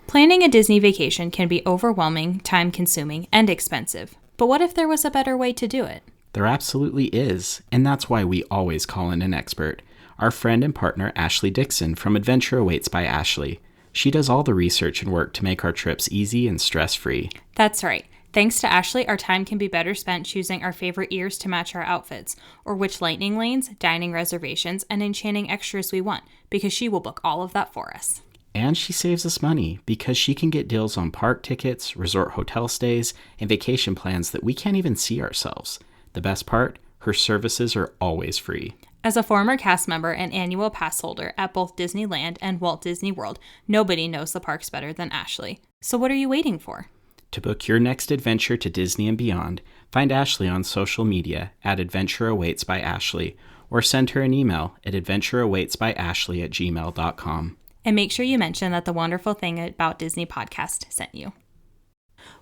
Planning a Disney vacation can be overwhelming, time-consuming, and expensive. But what if there was a better way to do it? There absolutely is, and that's why we always call in an expert. Our friend and partner Ashley Dixon from Adventure Awaits by Ashley. She does all the research and work to make our trips easy and stress-free. That's right. Thanks to Ashley, our time can be better spent choosing our favorite ears to match our outfits, or which lightning lanes, dining reservations, and enchanting extras we want, because she will book all of that for us. And she saves us money because she can get deals on park tickets, resort hotel stays, and vacation plans that we can't even see ourselves. The best part? Her services are always free. As a former cast member and annual pass holder at both Disneyland and Walt Disney World, nobody knows the parks better than Ashley. So what are you waiting for? To book your next adventure to Disney and beyond, find Ashley on social media at Adventure Awaits by Ashley, or send her an email at adventureawaitsbyashley@gmail.com. And make sure you mention that the Wonderful Thing About Disney podcast sent you.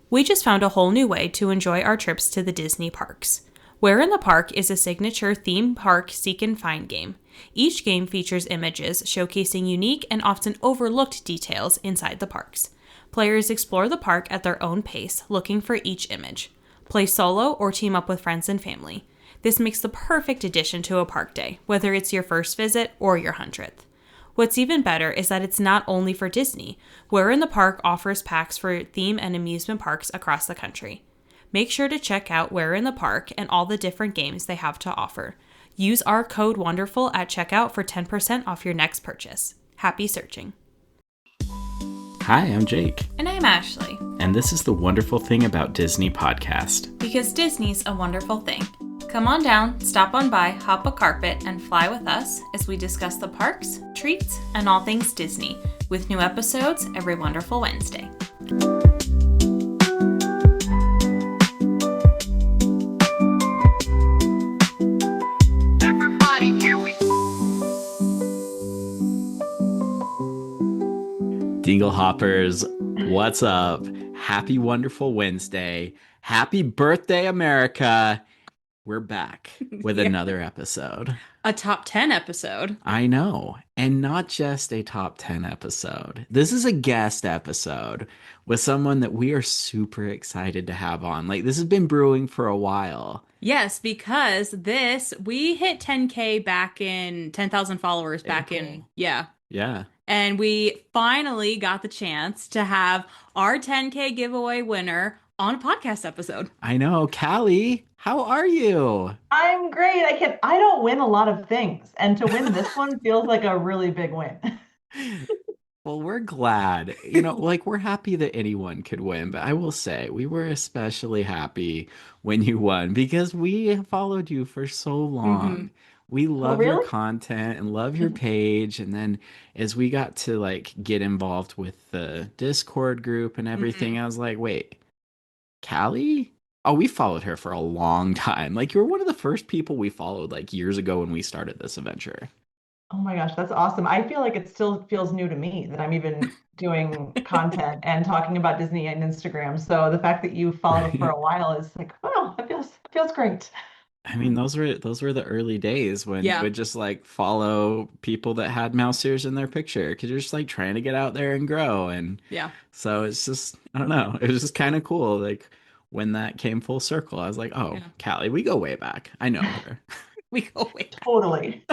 We just found a whole new way to enjoy our trips to the Disney parks. Where in the Park is a signature theme park seek and find game. Each game features images showcasing unique and often overlooked details inside the parks. Players explore the park at their own pace, looking for each image. Play solo or team up with friends and family. This makes the perfect addition to a park day, whether it's your first visit or your 100th. What's even better is that it's not only for Disney. Where in the Park offers packs for theme and amusement parks across the country. Make sure to check out Where in the Park and all the different games they have to offer. Use our code WONDERFUL at checkout for 10% off your next purchase. Happy searching. Hi, I'm Jake. And I'm Ashley. And this is the Wonderful Thing About Disney podcast. Because Disney's a wonderful thing. Come on down, stop on by, hop a carpet, and fly with us as we discuss the parks, treats, and all things Disney, with new episodes every wonderful Wednesday. Everybody, here we Dinglehoppers, what's up? Happy Wonderful Wednesday. Happy birthday, America. We're back with another episode. A top 10 episode. I know. And not just a top 10 episode. This is a guest episode with someone that we are super excited to have on. Like, this has been brewing for a while. Yes, because we hit 10K back in 10,000 followers back in, Yeah. And we finally got the chance to have our 10K giveaway winner on a podcast episode. I know. Kallie, how are you? I'm great. I don't win a lot of things, and to win this one feels like a really big win. Well, we're glad. We're happy that anyone could win, but I will say we were especially happy when you won because we followed you for so long. Mm-hmm. We love your really? content and love your page. And then as we got to get involved with the Discord group and everything, I was like, wait, Kallie? Oh, we followed her for a long time. You were one of the first people we followed years ago when we started this adventure. Oh my gosh, that's awesome. I feel like it still feels new to me that I'm even doing content and talking about Disney and Instagram. So the fact that you followed it for a while is like, wow, it feels great. I mean, those were the early days when you Yeah. would just follow people that had mouse ears in their picture because you're just trying to get out there and grow. And Yeah. so it's just, I don't know, it was just kind of cool. When that came full circle, I was like, oh, Yeah. Kallie, we go way back. I know her. We go wait. Totally.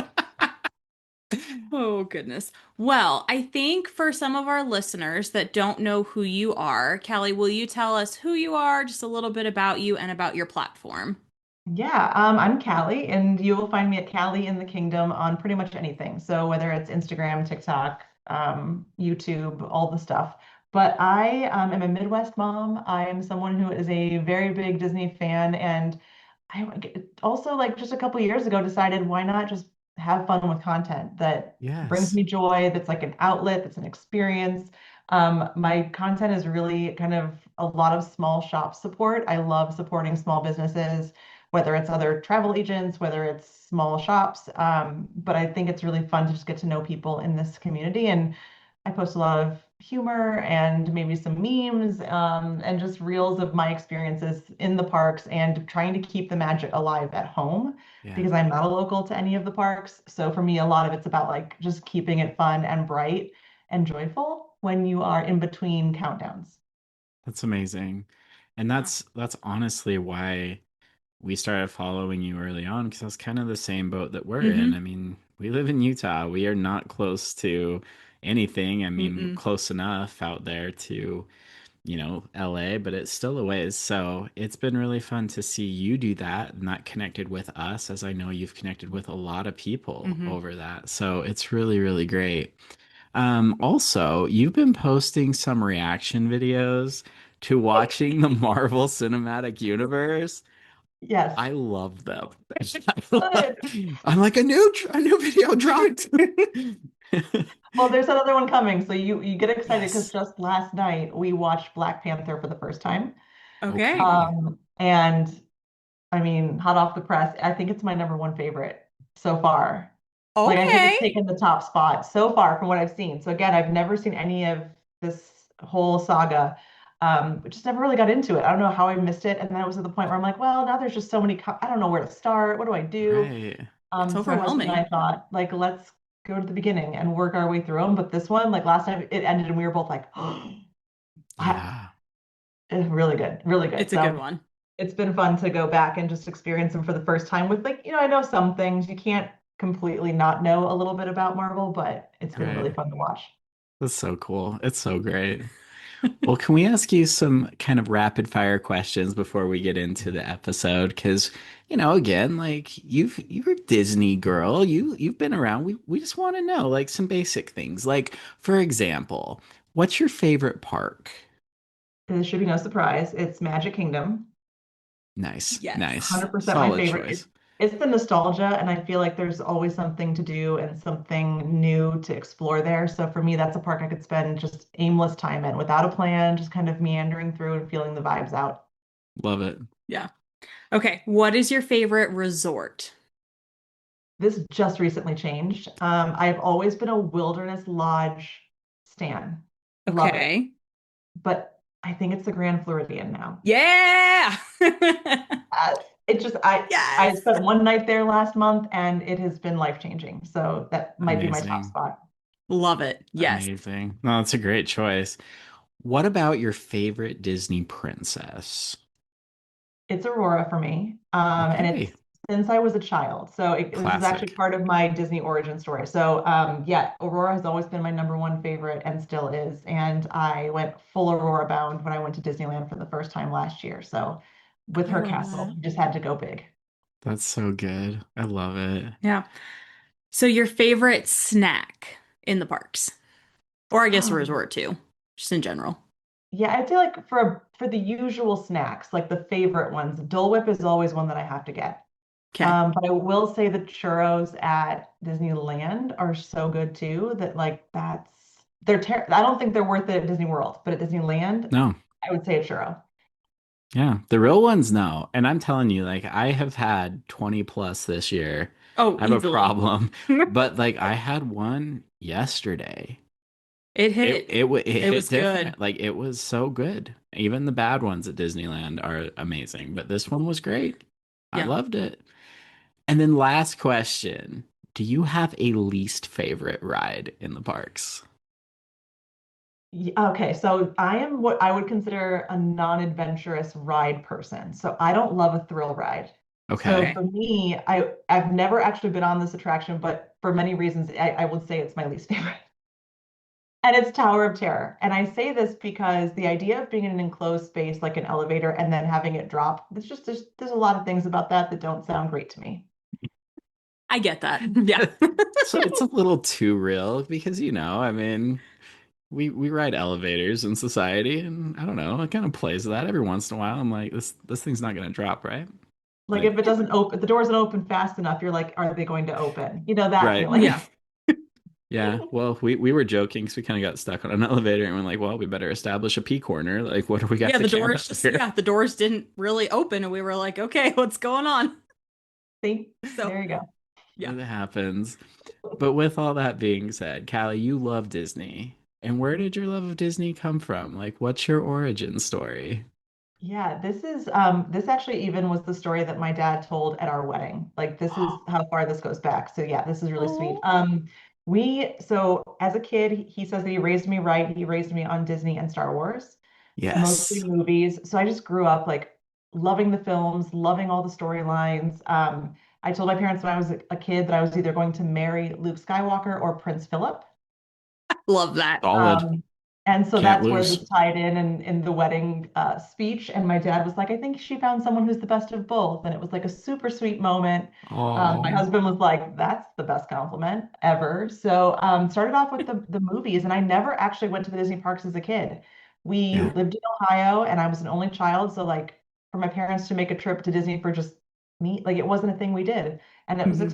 Oh, goodness. Well, I think for some of our listeners that don't know who you are, Kallie, will you tell us who you are, just a little bit about you and about your platform? Yeah, I'm Kallie, and you will find me at Kallie in the Kingdom on pretty much anything. So whether it's Instagram, TikTok, YouTube, all the stuff. But I am a Midwest mom. I am someone who is a very big Disney fan, and also just a couple years ago decided why not just have fun with content that brings Yes. me joy, that's like an outlet, that's an experience. My content is really kind of a lot of small shop support. I love supporting small businesses, whether it's other travel agents, whether it's small shops. But I think it's really fun to just get to know people in this community. And I post a lot of humor and maybe some memes, and just reels of my experiences in the parks and trying to keep the magic alive at home Yeah. because I'm not a local to any of the parks. So for me, a lot of it's about just keeping it fun and bright and joyful when you are in between countdowns. That's amazing. And that's honestly why we started following you early on, because that's kind of the same boat that we're in. I Mm-hmm. mean, we live in Utah. We are not close to anything. I mean, Mm-mm. close enough out there to, LA, but it's still a ways. So it's been really fun to see you do that and that connected with us, as I know you've connected with a lot of people Mm-hmm. over that. So it's really, really great. Also, you've been posting some reaction videos to watching the Marvel Cinematic Universe. Yes. I love them. Good. I'm like a new video dropped. Well, there's another one coming, so you get excited because Yes. just last night we watched Black Panther for the first time. Okay. Okay. And I mean, hot off the press, I think it's my number one favorite so far. Like, I think Okay. it's taken the top spot so far from what I've seen. So again, I've never seen any of this whole saga. Just never really got into it. I don't know how I missed it. And then it was at the point where I'm like, well, now there's just so many, I don't know where to start. What do I do? Right. It's So my husband and I overwhelming. thought, like, let's go to the beginning and work our way through them. But this one, like last time it ended and we were both like, oh, Yeah. it's really good, really good. It's a good So one. it's been fun to go back and just experience them for the first time with like, I know some things you can't completely not know a little bit about Marvel, but it's been really Right. fun to watch. That's so cool. It's so great. Well, can we ask you some kind of rapid fire questions before we get into the episode? Because, again, like you're a Disney girl. You've been around. We just want to know like some basic things. Like, for example, what's your favorite park? This should be no surprise. It's Magic Kingdom. Nice, Yes. nice, 100% my solid favorite. choice. It's the nostalgia, and I feel like there's always something to do and something new to explore there. So for me, that's a park I could spend just aimless time in without a plan, just kind of meandering through and feeling the vibes out. Love it. Yeah. Okay. What is your favorite resort? This just recently changed. I've always been a Wilderness Lodge stan. Love it. Okay. But I think it's the Grand Floridian now. Yeah. Uh, it just I Yes. spent one night there last month and it has been life-changing. So that might be my top Amazing, spot. Love it. Yes. amazing. No, that's a great choice. What about your favorite Disney princess? It's Aurora for me. And Okay, it's since I was a child. So this is actually classic. part of my Disney origin story. So yeah, Aurora has always been my number one favorite and still is. And I went full Aurora bound when I went to Disneyland for the first time last year. So with I her love castle, that. you just had to go big. That's so good. I love it. Yeah. So your favorite snack in the parks, or I guess a Um, resort too, just in general. yeah, I'd say like for the usual snacks, like the favorite ones, Dole Whip is always one that I have to get. Okay. But I will say the churros at Disneyland are so good too that like I don't think they're worth it at Disney World, but at Disneyland, No, I would say a churro. yeah, the real ones, no. And I'm telling you, like, I have had 20 plus this year. Oh, I have a easily. problem, but like, I had one yesterday. It It hit. it it It hit was good. different. Like, it was so good. Even the bad ones at Disneyland are amazing, but this one was great. I Yeah. loved it. And then last question, do you have a least favorite ride in the parks? Okay, so I am what I would consider a non-adventurous ride person. So I don't love a thrill ride. So Okay. Okay. for me, I've never actually been on this attraction, but for many reasons, I would say it's my least favorite. And it's Tower of Terror. And I say this because the idea of being in an enclosed space like an elevator and then having it drop, there's a lot of things about that that don't sound great to me. I get that. Yeah. So it's a little too real because, I mean, we ride elevators in society, and I don't know, it kind of plays that every once in a while. I'm like, this thing's not gonna drop, right? Like Like, if it doesn't open, the door doesn't open fast enough, you're like, are they going to open? You know, that right. feeling. Yeah. Yeah. Well, we were joking because we kind of got stuck on an elevator and we're like, well, we better establish a P corner. Like, what do we got Yeah, to the camp doors out just, here? yeah, the doors didn't really open and we were like, okay, what's going on? See, So, there you go. yeah. It happens. But with all that being said, Callie, you love Disney. And where did your love of Disney come from? Like, what's your origin story? Yeah, this actually even was the story that my dad told at our wedding. Like this is how far this goes back. So yeah, this is really sweet. Oh. So as a kid, he says that he raised me right. He raised me on Disney and Star Wars, mostly Yes. movies. So I just grew up like loving the films, loving all the storylines. I told my parents when I was a kid that I was either going to marry Luke Skywalker or Prince Philip. Love that. Solid. Um, and so Can't that's where lose. this tied in the wedding speech. And my dad was like, I think she found someone who's the best of both. And it was like a super sweet moment. My Oh, husband was like, that's the best compliment ever. So started off with the movies. And I never actually went to the Disney parks as a kid. We yeah. lived in Ohio and I was an only child. So like for my parents to make a trip to Disney for just me, like it wasn't a thing we did. And it was Mhm.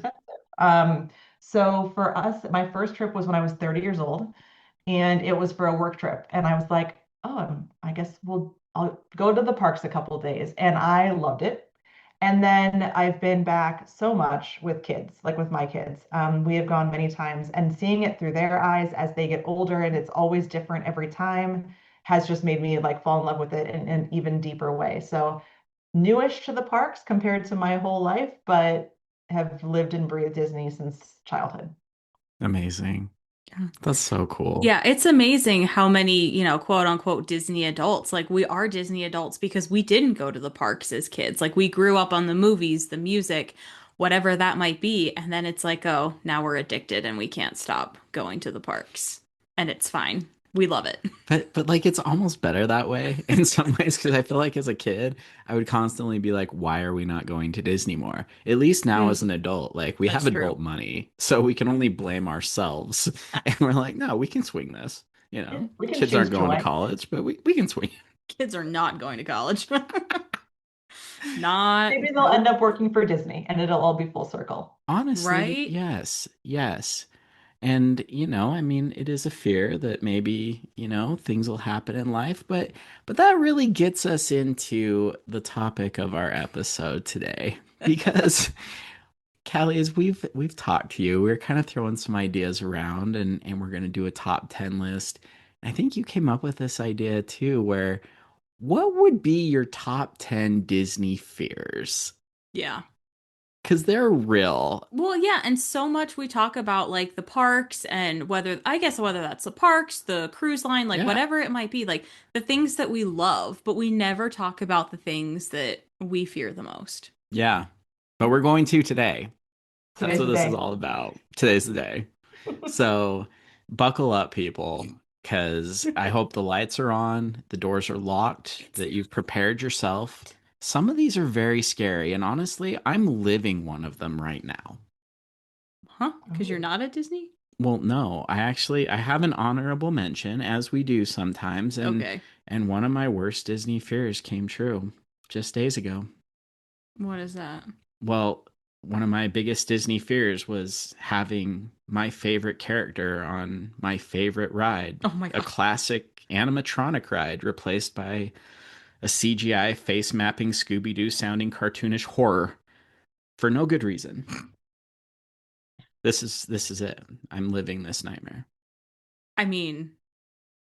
expensive. So for us, my first trip was when I was 30 years old and it was for a work trip. And I was like, oh, I guess I'll go to the parks a couple of days. And I loved it. And then I've been back so much with kids, like with my kids. We have gone many times and seeing it through their eyes as they get older, and it's always different every time, has just made me like fall in love with it in an even deeper way. So newish to the parks compared to my whole life, but have lived and breathed Disney since childhood. Amazing. Yeah. That's so cool. Yeah, it's amazing how many, quote unquote Disney adults, like we are Disney adults because we didn't go to the parks as kids. Like we grew up on the movies, the music, whatever that might be. And then it's like, oh, now we're addicted and we can't stop going to the parks. And it's fine. We love it. But like it's almost better that way in some ways because I feel like as a kid I would constantly be like, why are we not going to Disney more? At least now Mm, as an adult, like we have that's true. adult money, so we can only blame ourselves. And we're like, no, we can swing this. You Yeah, know, we can kids choose aren't going to joy. college, but we can swing. Kids are not going to college. Not, Maybe they'll end nope. up working for Disney and it'll all be full circle. Honestly, Right? yes, yes. And, I mean, it is a fear that maybe, things will happen in life, but that really gets us into the topic of our episode today. Because Callie, as we've talked to you, we're kind of throwing some ideas around and we're gonna do a top 10 list. I think you came up with this idea too, where what would be your top 10 Disney fears? Yeah. Because they're real. Well, yeah, and so much we talk about like the parks and whether that's the parks, the cruise line, like Yeah. whatever it might be, like the things that we love, but we never talk about the things that we fear the most. Yeah. But we're going to today. That's Today's what the this is day. all about. Today's the day. So buckle up, people, because I hope the lights are on, the doors are locked, that you've prepared yourself. Some of these are very scary, and honestly, I'm living one of them right now. Huh? Because you're Oh, not at Disney? Well, no, I have an honorable mention, as we do sometimes, Okay. and one of my worst Disney fears came true just days ago. What is that? Well, one of my biggest Disney fears was having my favorite character on my favorite ride, Oh my a God. classic animatronic ride, replaced by a CGI face mapping Scooby Doo sounding cartoonish horror for no good reason. This is it. I'm living this nightmare. I mean,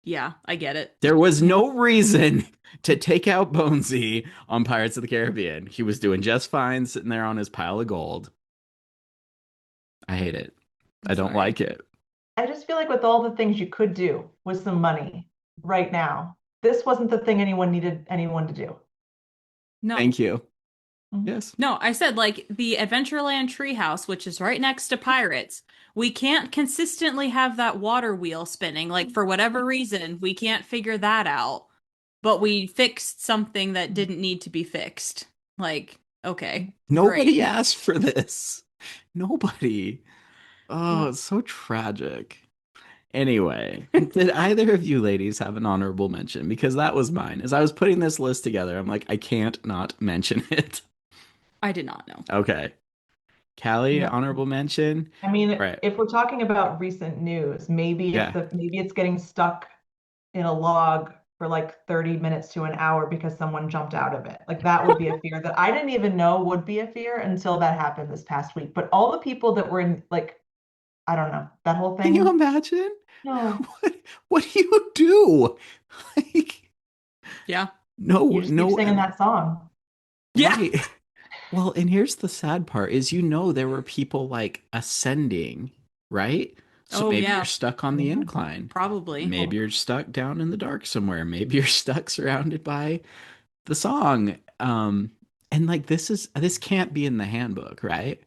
yeah, I get it. There was no reason to take out Bonesy on Pirates of the Caribbean. He was doing just fine sitting there on his pile of gold. I hate it. I'm I don't sorry. like it. I just feel like with all the things you could do with some money right now, this wasn't the thing anyone needed anyone to do. No. Thank you. Mhm. Yes. No, I said like the Adventureland treehouse, which is right next to Pirates. We can't consistently have that water wheel spinning. Like for whatever reason, we can't figure that out. But we fixed something that didn't need to be fixed. Like, okay, Nobody great. asked for this. Nobody. Yeah. Oh, it's so tragic. Anyway, did either of you ladies have an honorable mention? Because that was mine. As I was putting this list together, I'm like, I can't not mention it. I did not know. Okay. Callie, No. honorable mention. I mean, Right. if we're talking about recent news, Yeah. maybe it's getting stuck in a log for like 30 minutes to an hour because someone jumped out of it. Like that would be a fear that I didn't even know would be a fear until that happened this past week. But all the people that were in like, I don't know, that whole Can you thing. imagine? No, What what do you do? Like, Yeah. no, you just keep no, singing that song. Yeah. right. Well, and here's the sad part is there were people like ascending, right? So Oh, maybe you're yeah, stuck on the Yeah. incline. probably. Maybe you're stuck down in the dark somewhere. Maybe you're stuck surrounded by the song. And like this can't be in the handbook, right?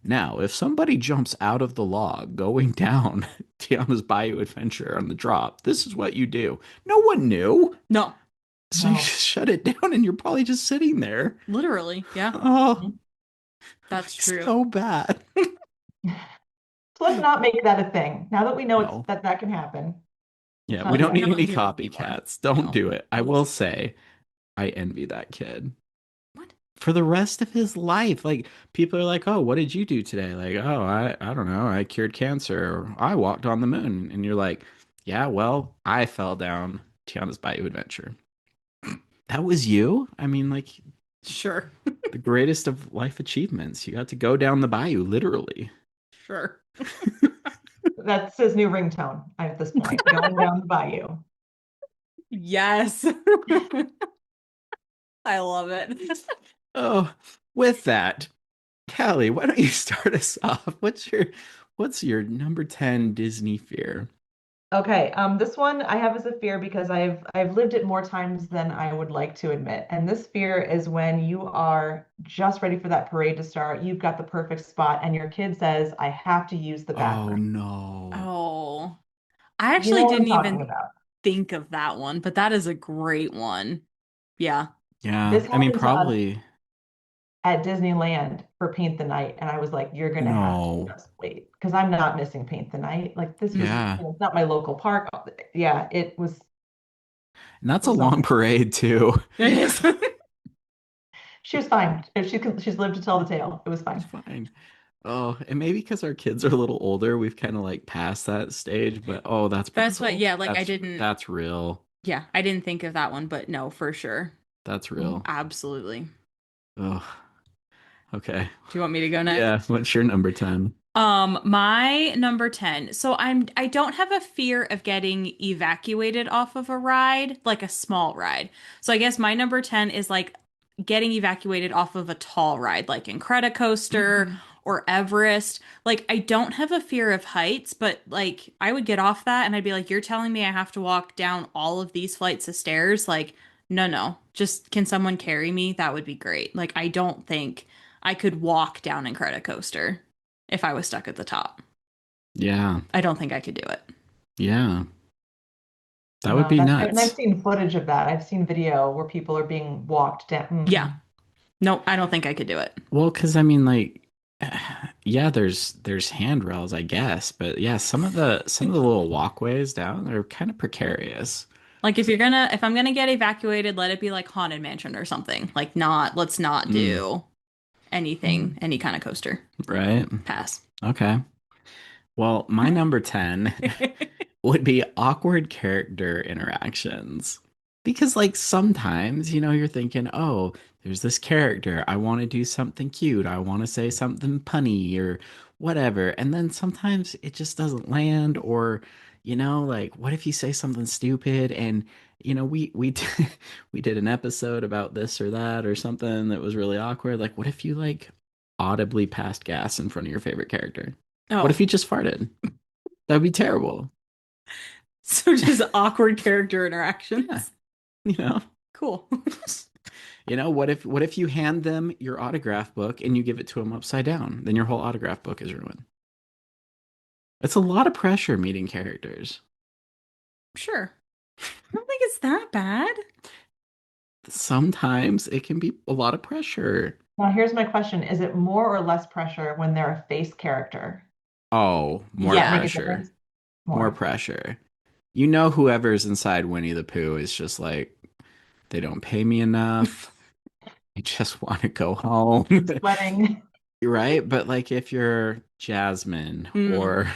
Now, if somebody jumps out of the log going down Tiana's Bayou Adventure on the drop, this is what you do. No one knew. No, So you No. just shut it down and you're probably just sitting there. literally. Yeah, Oh, that's true. so bad. So let's not make that a thing. Now that we know No. that can happen, let's Yeah, we not do don't that. need Not any do it anymore. copycats. Don't No. do it. I will say, I envy that kid. What? For the rest of his life. Like people are like, "Oh, what did you do today?" Like, "Oh, I don't know. I cured cancer or I walked on the moon." And you're like, "Yeah, well, I fell down Tiana's Bayou Adventure." That was you? I mean, like Sure. the greatest of life achievements. You got to go down the bayou literally. Sure. That's his new ringtone at this point, going down the bayou. Yes. I love it. Oh, with that, Callie, why don't you start us off? What's your number 10 Disney fear? Okay, this one I have as a fear because I've lived it more times than I would like to admit. And this fear is when you are just ready for that parade to start, you've got the perfect spot, and your kid says, I have to use the Oh bathroom. no. Oh, I You actually know what I'm didn't talking even about. think of that one, but that is a great one. Yeah. Yeah, This I mean happened to us probably at Disneyland for Paint the Night, and I was like, "You're gonna have to no. just wait," because I'm not missing Paint the Night. Like this was, Mhm. Yeah. it's not my local park. Yeah, And that's a was long something. parade too. It is. She was fine. If she's lived to tell the tale. It was It's fine. fine. Oh, and maybe because our kids are a little older, we've kind of like passed that stage, but oh, that's That's what, brutal. yeah, like I That's didn't, that's real. yeah, I didn't think of that one, but no, for sure. That's Mhm. real. Absolutely. Oh, okay. Do you want me to go next? Yeah, what's your number 10? My number 10. So I don't have a fear of getting evacuated off of a ride, like a small ride. So I guess my number 10 is like getting evacuated off of a tall ride, like Incredicoaster or Everest. Like I don't have a fear of heights, but like I would get off that and I'd be like, you're telling me I have to walk down all of these flights of stairs? Like, no, no. Just can someone carry me? That would be great. Like I don't think I could walk down Incredicoaster if I was stuck at the top. Yeah. I don't think I could do it. Yeah. That would No, be and I've nuts. seen footage of that. I've seen video where people are being walked down. Yeah. No, I don't think I could do it. Well, because I mean, like, yeah, there's handrails, I guess, but yeah, some of the little walkways down are kind of precarious, Like if I'm gonna get evacuated, let it be like Haunted Mansion or something. Like let's not Mm, do anything, Mhm. any kind of coaster. right? Pass. Okay. Well, my number 10 would be awkward character interactions. Because, like, sometimes, you're thinking, oh, there's this character. I want to do something cute. I want to say something punny or whatever. And then sometimes it just doesn't land. Or, like, what if you say something stupid? And, we we did an episode about this or that or something that was really awkward. Like, what if you, like, audibly passed gas in front of your favorite character? What if Oh, you just farted? That'd be terrible. so just awkward character Yeah, interactions. you know. Cool. What if you hand them your autograph book and you give it to them upside down? Then your whole autograph book is ruined. It's a lot of pressure meeting characters. Sure. I don't think it's that bad. Sometimes it can be a lot of pressure. Now, here's my question. Is it more or less pressure when they're a face character? Oh, Does more that make Yeah. a pressure. difference? More More. pressure. Whoever's inside Winnie the Pooh is just like, they don't pay me enough. I just want to go home. Sweating. You're right, but like if you're Jasmine Mm, or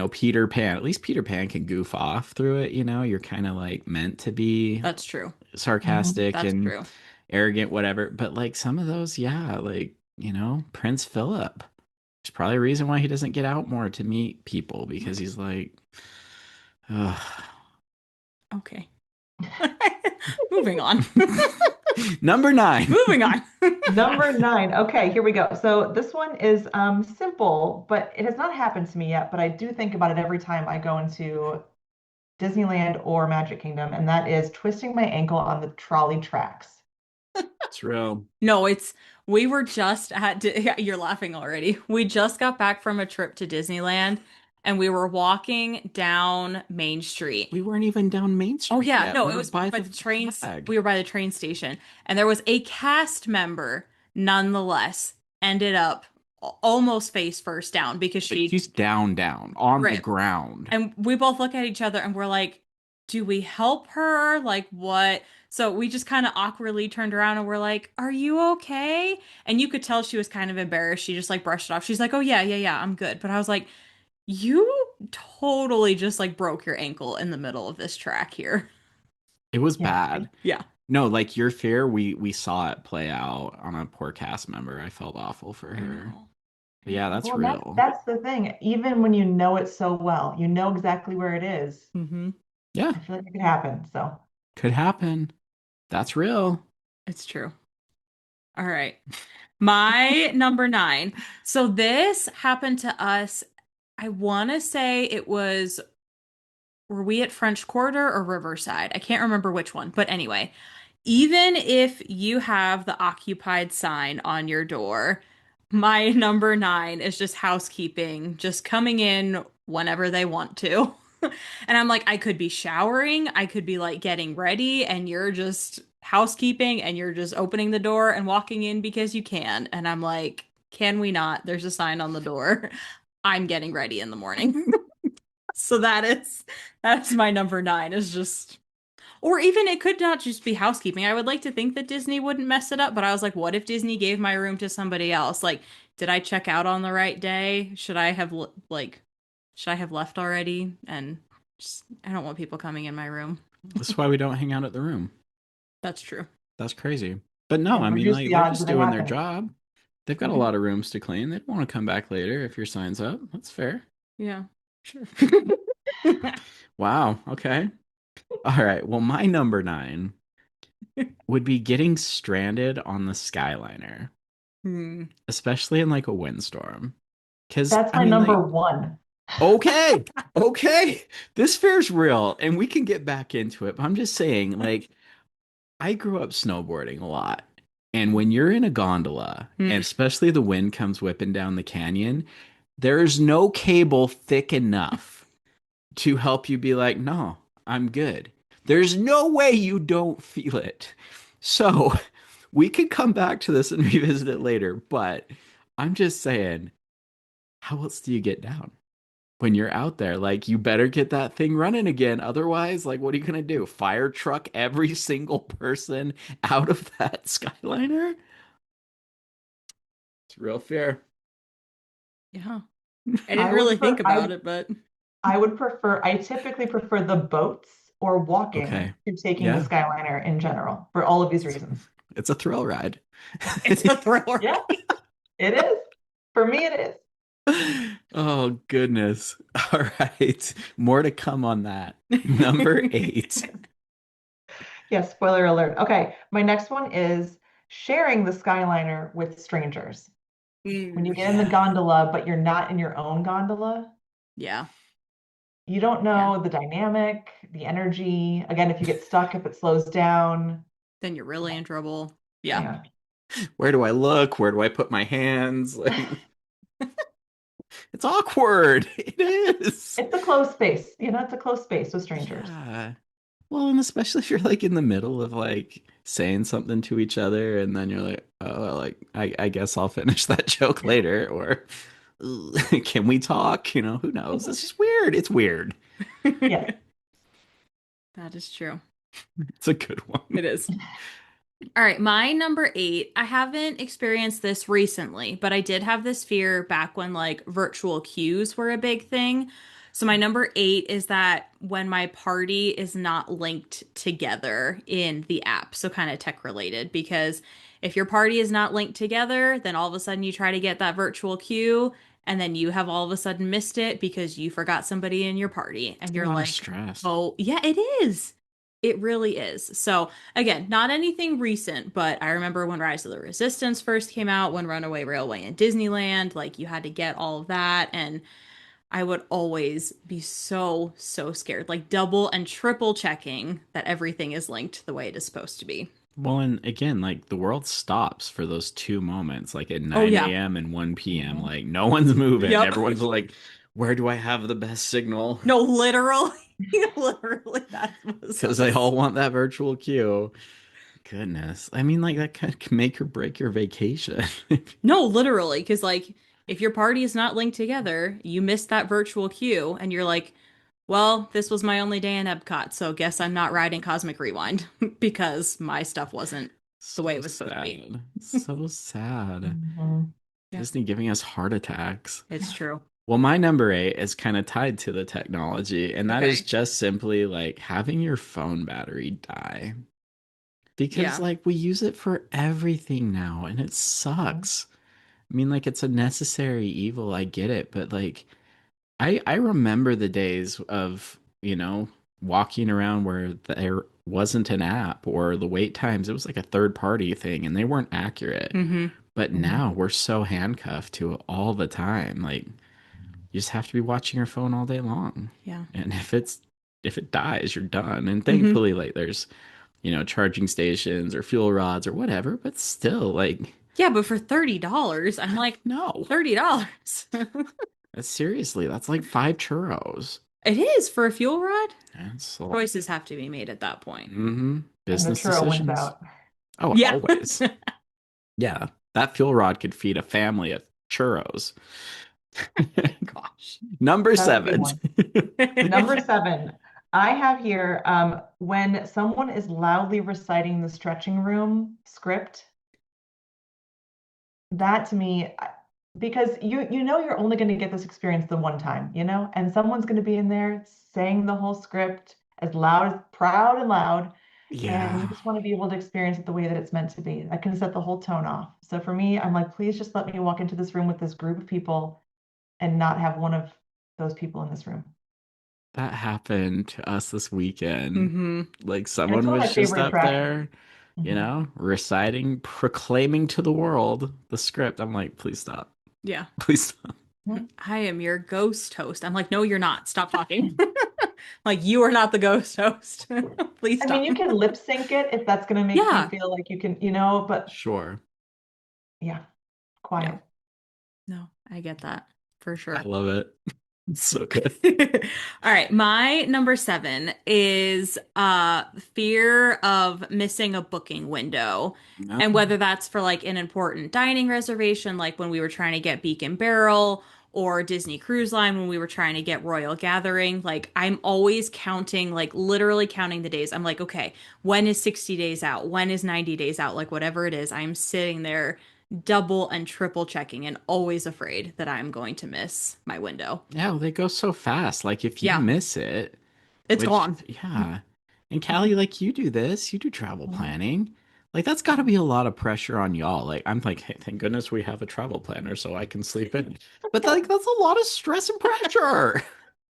Peter Pan, at least Peter Pan can goof off through it, you're kind of like meant to be that's true. Mhm. sarcastic That's and true. arrogant, whatever. But like some of those, yeah, like, Prince Philip. There's probably a reason why he doesn't get out more to meet people because he's like, ugh. Okay. Moving on. Number 9. Moving on. Number 9. Okay, here we go. So this one is simple, but it has not happened to me yet, but I do think about it every time I go into Disneyland or Magic Kingdom, and that is twisting my ankle on the trolley tracks. It's real. No, we were just you're laughing already. We just got back from a trip to Disneyland and we were walking down Main Street. We weren't even down Main Street Oh yeah, yet. no, We it were was by by the the trains. flag. We were by the train station and there was a cast member nonetheless ended up almost face first down because But she she's down on the tripped. ground. And we both look at each other and we're like, do we help her? Like, what? So we just kind of awkwardly turned around and we're like, are you okay? And you could tell she was kind of embarrassed. She just like brushed it off. She's like, oh, yeah, yeah, yeah, I'm good. But I was like, you totally just like broke your ankle in the middle of this track here. It was Yeah. bad. Yeah. No, like your fear, we saw it play out on a poor cast member. I felt awful for I her. know. But yeah, that's Well, real. that's the thing. Even when you know it so well, you know exactly where it is. Mm-hmm. Yeah, I feel like it could happen. So could happen. That's real. It's true. All right. My number 9. So this happened to us. I want to say it was, were we at French Quarter or Riverside? I can't remember which one. But anyway, even if you have the occupied sign on your door, my number 9 is just housekeeping, just coming in whenever they want to. And I'm like, I could be showering, I could be like getting ready, and you're just housekeeping and you're just opening the door and walking in because you can. And I'm like, can we not? There's a sign on the door. I'm getting ready in the morning. So that's my number 9 is just, or even it could not just be housekeeping. I would like to think that Disney wouldn't mess it up, but I was like, what if Disney gave my room to somebody else? Like, did I check out on the right day? Should I have left already? And just, I don't want people coming in my room. That's why we don't hang out at the room. That's true. That's crazy. But no, yeah, I mean, reduce like the they're odds just of it doing their happening. job. They've got a Mhm. lot of rooms to clean. They don't want to come back later if your sign's up. That's fair. Yeah, sure. Wow. Okay. All right. Well, my number 9 would be getting stranded on the Skyliner, Hmm. especially in like a windstorm. Because That's I my mean, number like, 1. okay, okay, this fear's real, and we can get back into it. But I'm just saying, like, I grew up snowboarding a lot, and when you're in a gondola, Hmm. and especially the wind comes whipping down the canyon, there's no cable thick enough to help you be like, no, I'm good. There's no way you don't feel it. So we could come back to this and revisit it later, but I'm just saying, how else do you get down when you're out there? Like, you better get that thing running again. Otherwise, like, what are you going to do? Fire truck every single person out of that Skyliner? It's real fair. Yeah. I didn't I really would think per about it, but I typically prefer the boats or walking Okay. to taking the Yeah. Skyliner in general for all of these reasons. It's a thrill ride. it's a thriller. Yeah, it is. For me, it is. Oh, goodness. All right. More to come on that. Number 8. Yes, spoiler alert. Okay, my next one is sharing the Skyliner with strangers. When you get in the Yeah. gondola, but you're not in your own gondola, Yeah. you don't Yeah. know the dynamic, the energy. Again, if you get stuck, if it slows down. Then you're really in trouble. Yeah. Yeah. Where do I look? Where do I put my hands? Like, it's awkward. It is. It's a closed space. It's a closed space with strangers. Yeah. Well, and especially if you're like in the middle of like saying something to each other, and then you're like, oh, like I guess I'll finish that joke later, or can we talk? Who knows? It's just weird. It's weird. Yes. That is true. It's a good one. It is. All right, my number 8. I haven't experienced this recently, but I did have this fear back when like virtual queues were a big thing. So my number 8 is that when my party is not linked together in the app, so kind of tech related, because if your party is not linked together, then all of a sudden you try to get that virtual queue and then you have all of a sudden missed it because you forgot somebody in your party and It's a you're lot of like, stress. "Oh, yeah, it is." It really is. So, again, not anything recent, but I remember when Rise of the Resistance first came out, when Runaway Railway in Disneyland, like you had to get all of that. And I would always be so, so scared, like double and triple checking that everything is linked the way it is supposed to be. Well, and again, like the world stops for those two moments, like at Oh, 9 yeah. a.m. and 1 p.m. Mhm. Like no one's moving. Yep. Everyone's like, where do I have the best signal? No, literally. Literally, that was Because they us. all want that virtual queue. Goodness. I mean, like that can make or break your vacation. No, literally, because like if your party is not linked together, you miss that virtual queue, and you're like, well, this was my only day in Epcot, so guess I'm not riding Cosmic Rewind because my stuff wasn't the way So it was supposed to be. sad. So sad. Mhm. Yeah, Disney giving us heart attacks. it's true. Well, my number eight is kind of tied to the technology, and that is Okay. just simply like having your phone battery die. Because Yeah. like we use it for everything now, and it Mhm. sucks. I mean, like it's a necessary evil, I get it, but like I remember the days of, walking around where there wasn't an app or the wait times, it was like a third party thing and they weren't accurate. Mm-hmm. But Mhm. now we're so handcuffed to it all the time. Like you just have to be watching your phone all day long. Yeah. And if it dies, you're done. And Mm-hmm. thankfully like there's, charging stations or fuel rods or whatever, but still like Yeah, but for $30, I'm like, no. $30. Seriously, that's like 5 churros. It is for a fuel rod. That's a lot. Choices have to be made at that point. Mm-hmm. And the Business churro wins decisions. out. Oh, Yeah. always. Yeah. That fuel rod could feed a family of churros. Gosh. Number That's a good 7. one. Number 7, I have here when someone is loudly reciting the stretching room script, that to me, because you know you're only going to get this experience the one time, and someone's going to be in there saying the whole script as loud as proud and loud, and you Yeah. just want to be able to experience it the way that it's meant to be. That can set the whole tone off. So for me, I'm like, please just let me walk into this room with this group of people and not have one of those people in this room. That happened to us this weekend. Mm-hmm. Like And it's someone one of was my just favorite up attractions. there, Mhm. reciting, proclaiming to the world the script. I'm like, please stop. Yeah. Please stop. I am your ghost host. I'm like, no, you're not. Stop talking. Like, you are not the ghost host. Please I mean, stop. you can lip sync it if that's going to make you Yeah. feel like you can, but Sure. yeah, Yeah. quiet. No, I get that for I sure. love it. It's so good. All right, my number 7 is fear of missing a booking window. No. And whether that's for like an important dining reservation, like when we were trying to get Beacon Barrel, or Disney Cruise Line when we were trying to get Royal Gathering, like I'm always counting, like literally counting the days. I'm like, okay, when is 60 days out? When is 90 days out? Like whatever it is, I'm sitting there double and triple checking and always afraid that I'm going to miss my window. Yeah, well, they go so fast. Like if you Yeah, miss it, it's which gone. yeah. And Callie, like you do this, you do travel planning. Like that's got to be a lot of pressure on y'all. Like I'm like, hey, thank goodness we have a travel planner so I can sleep in. But like that's a lot of stress and pressure.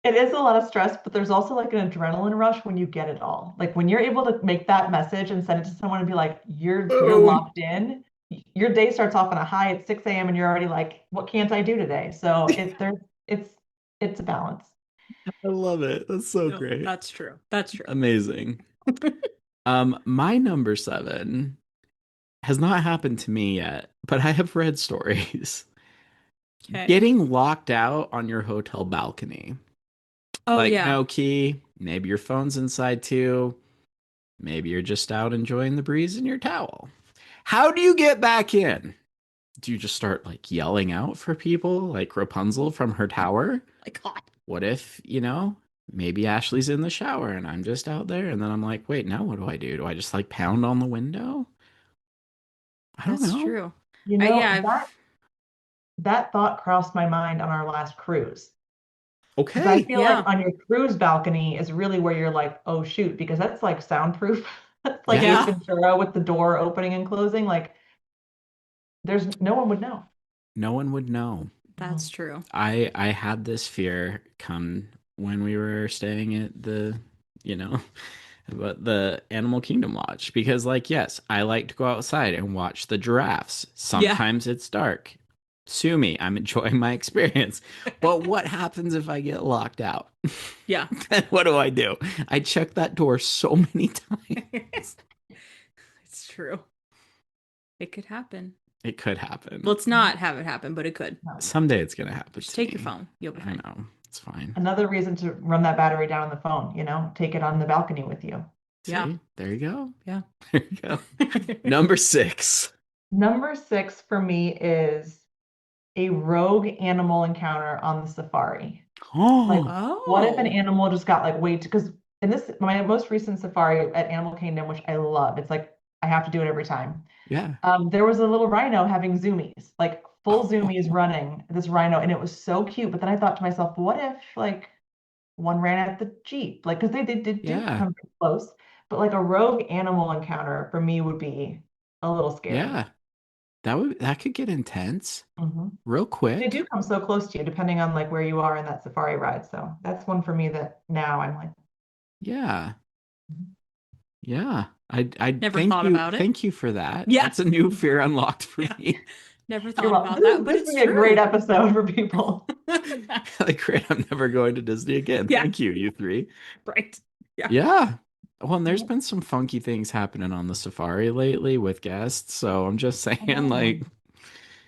It is a lot of stress, but there's also like an adrenaline rush when you get it all. Like when you're able to make that message and send it to someone and be like, you're Boom. locked in. Your day starts off on a high at 6 a.m. and you're already like, what can't I do today? So it's a balance. I love it. That's so No, great. that's true. That's true. Amazing. My number 7 has not happened to me yet, but I have read stories. Okay. Getting locked out on your hotel balcony. Oh Like yeah. no key, maybe your phone's inside too. Maybe you're just out enjoying the breeze in your towel. How do you get back in? Do you just start like yelling out for people like Rapunzel from her tower? My God. What if, maybe Ashley's in the shower and I'm just out there and then I'm like, wait, now what do I do? Do I just like pound on the window? I don't That's know. true. You Yeah, know, I've that thought crossed my mind on our last cruise. Because I Okay. feel like yeah. on your cruise balcony is really where you're like, oh shoot, because that's like soundproof. That's like Ace Yeah. Yeah. Ventura with the door opening and closing. Like there's no one would know. No one would know. That's true. I had this fear come when we were staying at the, you know, but the Animal Kingdom watch because, like, yes, I like to go outside and watch the giraffes. Yeah. Sometimes it's dark. Sue me, I'm enjoying my experience. But what happens if I get locked out? Yeah. Then what do? I check that door so many times. It's true. It could happen. It could happen. Let's not have it happen, but it could. No. Someday it's gonna happen. Just to take your me. phone. You'll be I fine. know. It's fine. Another reason to run that battery down on the phone, take it on the balcony with you. Yeah. See? There you go. Yeah. There you go. Number 6. Number 6 for me is a rogue animal encounter on the safari. Like, Oh, what if an Oh. animal just got like way too, because in my most recent safari at Animal Kingdom, which I love, it's like I have to do it every time. yeah. There was a little rhino having zoomies, like full zoomies Oh, running this rhino, and it was so cute. But then I thought to myself, what if like one ran at the Jeep? Like, because they did do yeah. come pretty close, but like a rogue animal encounter for me would be a little scary. Yeah. That could get intense hmm real They do quick. come so close to you, depending on like where you are in that safari ride. So that's one for me that now I'm like, Yeah. mhm. Yeah. I Never thank thought you. about it. Thank you for that. Yeah. That's a new fear unlocked for Yeah. me. Never You're thought welcome. about that, but This it's would be a great true. episode for people. Like, great, I'm never going to Disney again. Yeah. Thank you, you three. Right. Yeah. Yeah. Well, and there's Yep. been some funky things happening on the safari lately with guests. So I'm just I saying, know. like,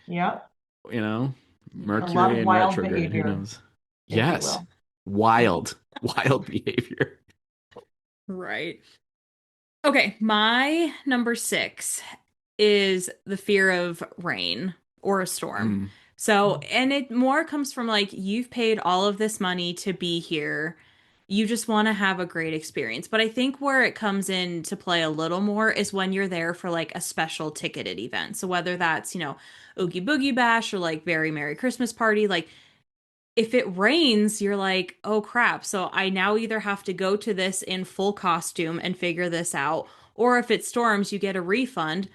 Yep. you know, A lot Mercury of in wild retrograde. Who behavior, knows? if you Yes. will. Wild, wild behavior. Right. Okay, my number 6 is the fear of rain or a storm. Mm. So, and it more comes from like you've paid all of this money to be here. You just want to have a great experience. But I think where it comes in to play a little more is when you're there for like a special ticketed event. So whether that's, Oogie Boogie Bash or like Very Merry Christmas Party, like if it rains, you're like, oh crap. So I now either have to go to this in full costume and figure this out, or if it storms, you get a refund.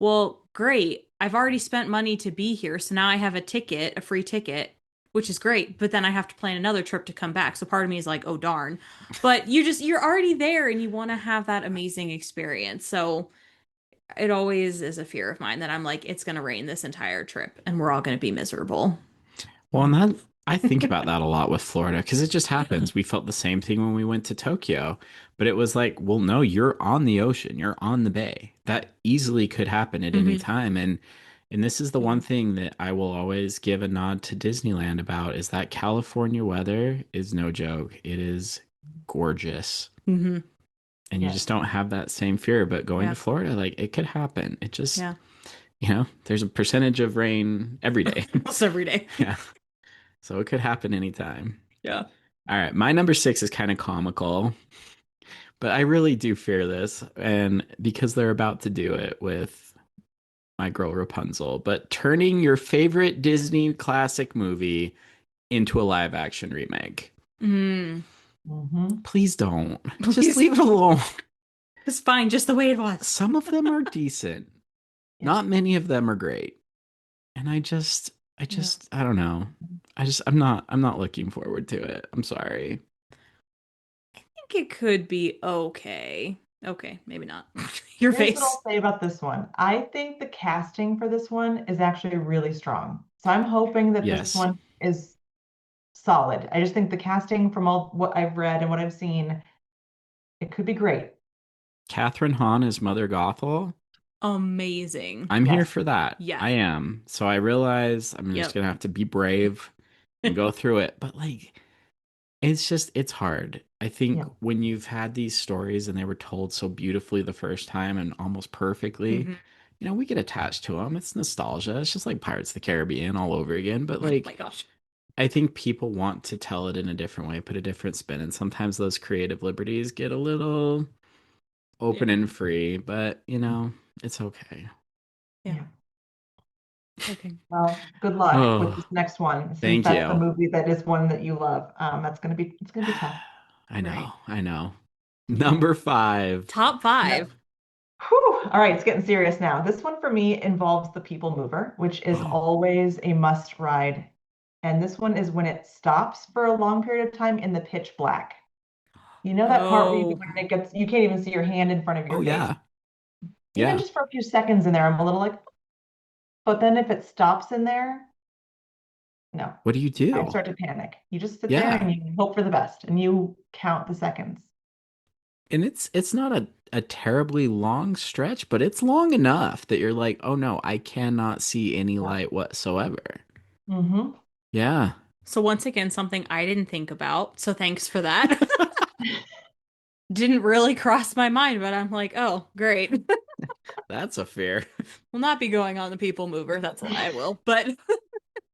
Well, great. I've already spent money to be here. So now I have a free ticket, which is great. But then I have to plan another trip to come back. So part of me is like, oh darn. But you're already there and you want to have that amazing experience. So it always is a fear of mine that I'm like, it's going to rain this entire trip and we're all going to be miserable. Well, and that I think about that a lot with Florida because it just happens. We felt the same thing when we went to Tokyo, but it was like, well, no, you're on the ocean, you're on the bay. That easily could happen at any Hmm. time, and this is the Yeah. one thing that I will always give a nod to Disneyland about is that California weather is no joke. It is gorgeous. Hmm. And you just Yes. don't have that same fear, but going Yeah. to Florida, like it could happen. It just, Yeah. there's a percentage of rain every day. Almost every day. Yeah. So it could happen anytime. Yeah. All right. My number 6 is kind of comical, but I really do fear this. And because they're about to do it with my girl Rapunzel, but turning your favorite Disney classic movie into a live action remake. Mm. hmm Please don't. Please. Just leave it alone. It's fine, just the way it was. Some of them are decent. Yeah. Not many of them are great. And I don't know. I'm not looking forward to it. I'm sorry. I think it could be okay. Okay, maybe not. Your Here's what face. I'll say about this one. I think the casting for this one is actually really strong. So I'm hoping that this Yes. one is solid. I just think the casting from all what I've read and what I've seen, it could be great. Catherine Hahn is Mother Gothel. Amazing. I'm here Yes. for that. Yeah. I am. So I realize I'm just Yep. gonna have to be brave and go through it. But like it's hard. I think Yeah. when you've had these stories and they were told so beautifully the first time and almost perfectly, Mhm. we get attached to them. It's nostalgia. It's just like Pirates of the Caribbean all over again. But Oh like my gosh. I think people want to tell it in a different way, put a different spin, and sometimes those creative liberties get a little open Yeah. and free, but it's okay. Yeah. Yeah. Okay. Well, good luck with Oh, this next one, since thank that's the you. movie that is one that you love. It's gonna be tough. I Right. know, I know. Yeah. Number 5. Top No. 5. Whew. All right, it's getting serious now. This one for me involves the People Mover, which is Oh, always a must ride. And this one is when it stops for a long period of time in the pitch black. You know that part where Oh, when it gets, you can't even see your hand in front of Oh your face. yeah. Even Yeah. just for a few seconds in there, I'm a little like, but then if it stops in there, no, What do you I do? start to panic. You just sit there Yeah. and you hope for the best and you count the seconds. And it's not a terribly long stretch, but it's long enough that you're like, oh no, I cannot see any Yeah. light whatsoever. Hmm. Yeah. so once again, something I didn't think about. So thanks for that. Didn't really cross my mind, but I'm like, oh, great. That's a fear. Will not be going on the people mover. That's a lie, I will. But